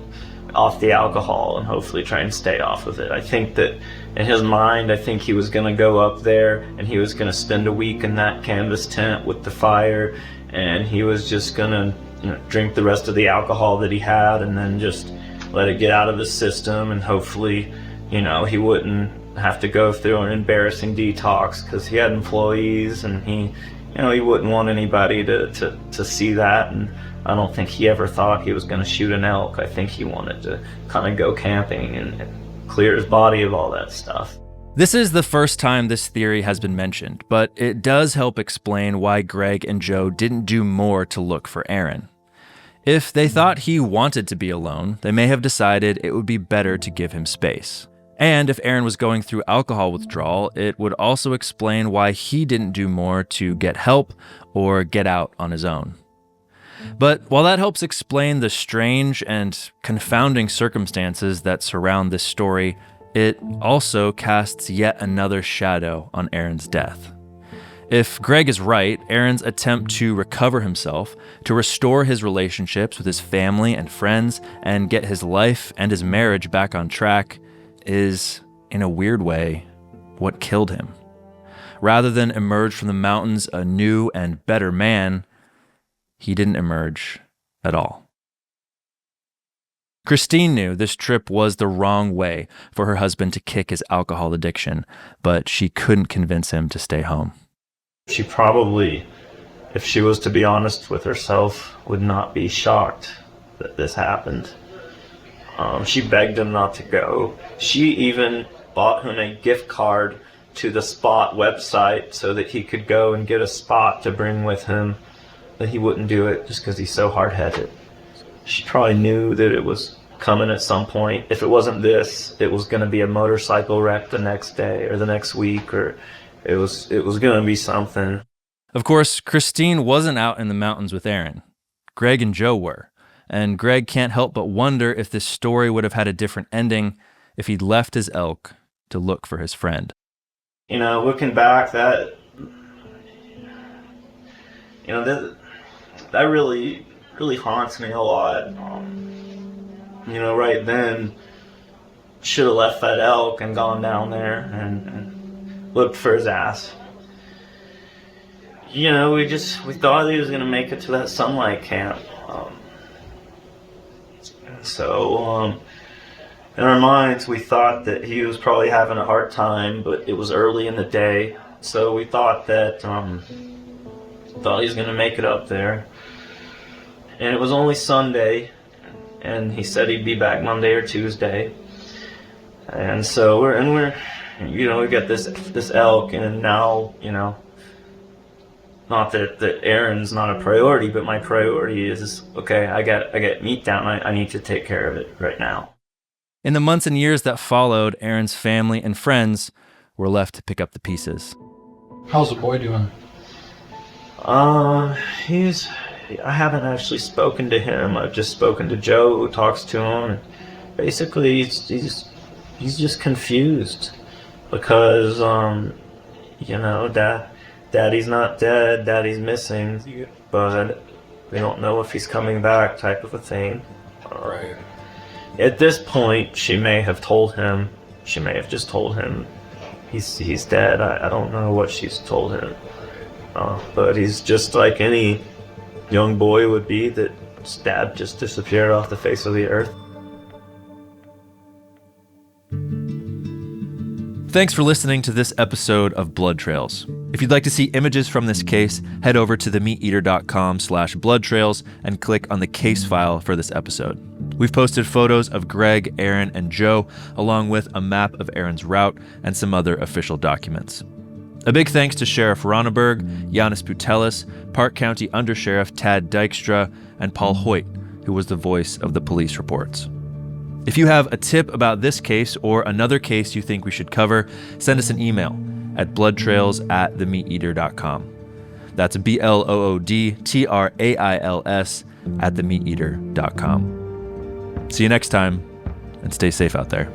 off the alcohol, and hopefully try and stay off of it. I think that in his mind, I think he was going to go up there and he was going to spend a week in that canvas tent with the fire, and he was just going to drink the rest of the alcohol that he had and then just let it get out of his system, and hopefully he wouldn't have to go through an embarrassing detox because he had employees, and he wouldn't want anybody to see that. And I don't think he ever thought he was going to shoot an elk. I think he wanted to kind of go camping and clear his body of all that stuff. This is the first time this theory has been mentioned, but it does help explain why Greg and Joe didn't do more to look for Aaron. If they thought he wanted to be alone, they may have decided it would be better to give him space. And if Aaron was going through alcohol withdrawal, it would also explain why he didn't do more to get help or get out on his own. But while that helps explain the strange and confounding circumstances that surround this story, it also casts yet another shadow on Aaron's death. If Greg is right, Aaron's attempt to recover himself, to restore his relationships with his family and friends, and get his life and his marriage back on track is, in a weird way, what killed him. Rather than emerge from the mountains a new and better man, he didn't emerge at all. Christine knew this trip was the wrong way for her husband to kick his alcohol addiction, but she couldn't convince him to stay home. She probably, if she was to be honest with herself, would not be shocked that this happened. She begged him not to go. She even bought him a gift card to the Spot website so that he could go and get a Spot to bring with him, but he wouldn't do it just because he's so hard-headed. She probably knew that it was coming at some point. If it wasn't this, it was going to be a motorcycle wreck the next day or the next week, or it was going to be something. Of course, Christine wasn't out in the mountains with Aaron. Greg and Joe were. And Greg can't help but wonder if this story would have had a different ending if he'd left his elk to look for his friend. Looking back, that really, really haunts me a lot. Right then, should have left that elk and gone down there and looked for his ass. We thought he was going to make it to that sunlight camp. So in our minds, we thought that he was probably having a hard time, but it was early in the day, so we thought that he was going to make it up there. And it was only Sunday, and he said he'd be back Monday or Tuesday. And so we got this elk, and now not that Aaron's not a priority, but my priority is, okay, I got meat down. I need to take care of it right now. In the months and years that followed, Aaron's family and friends were left to pick up the pieces. How's the boy doing? I haven't actually spoken to him. I've just spoken to Joe, who talks to him. And basically, he's just confused because, Daddy's not dead, Daddy's missing, but we don't know if he's coming back, type of a thing. Right. At this point, she may have told him. She may have just told him he's dead. I don't know what she's told him. But he's just like any young boy would be that's dad just disappeared off the face of the earth. Thanks for listening to this episode of Blood Trails. If you'd like to see images from this case, head over to themeateater.com/bloodtrails and click on the case file for this episode. We've posted photos of Greg, Aaron, and Joe, along with a map of Aaron's route and some other official documents. A big thanks to Sheriff Ronneberg, Giannis Putelis, Park County Undersheriff Tad Dykstra, and Paul Hoyt, who was the voice of the police reports. If you have a tip about this case or another case you think we should cover, send us an email at bloodtrails@themeateater.com. That's BLOODTRAILS@themeateater.com. See you next time, and stay safe out there.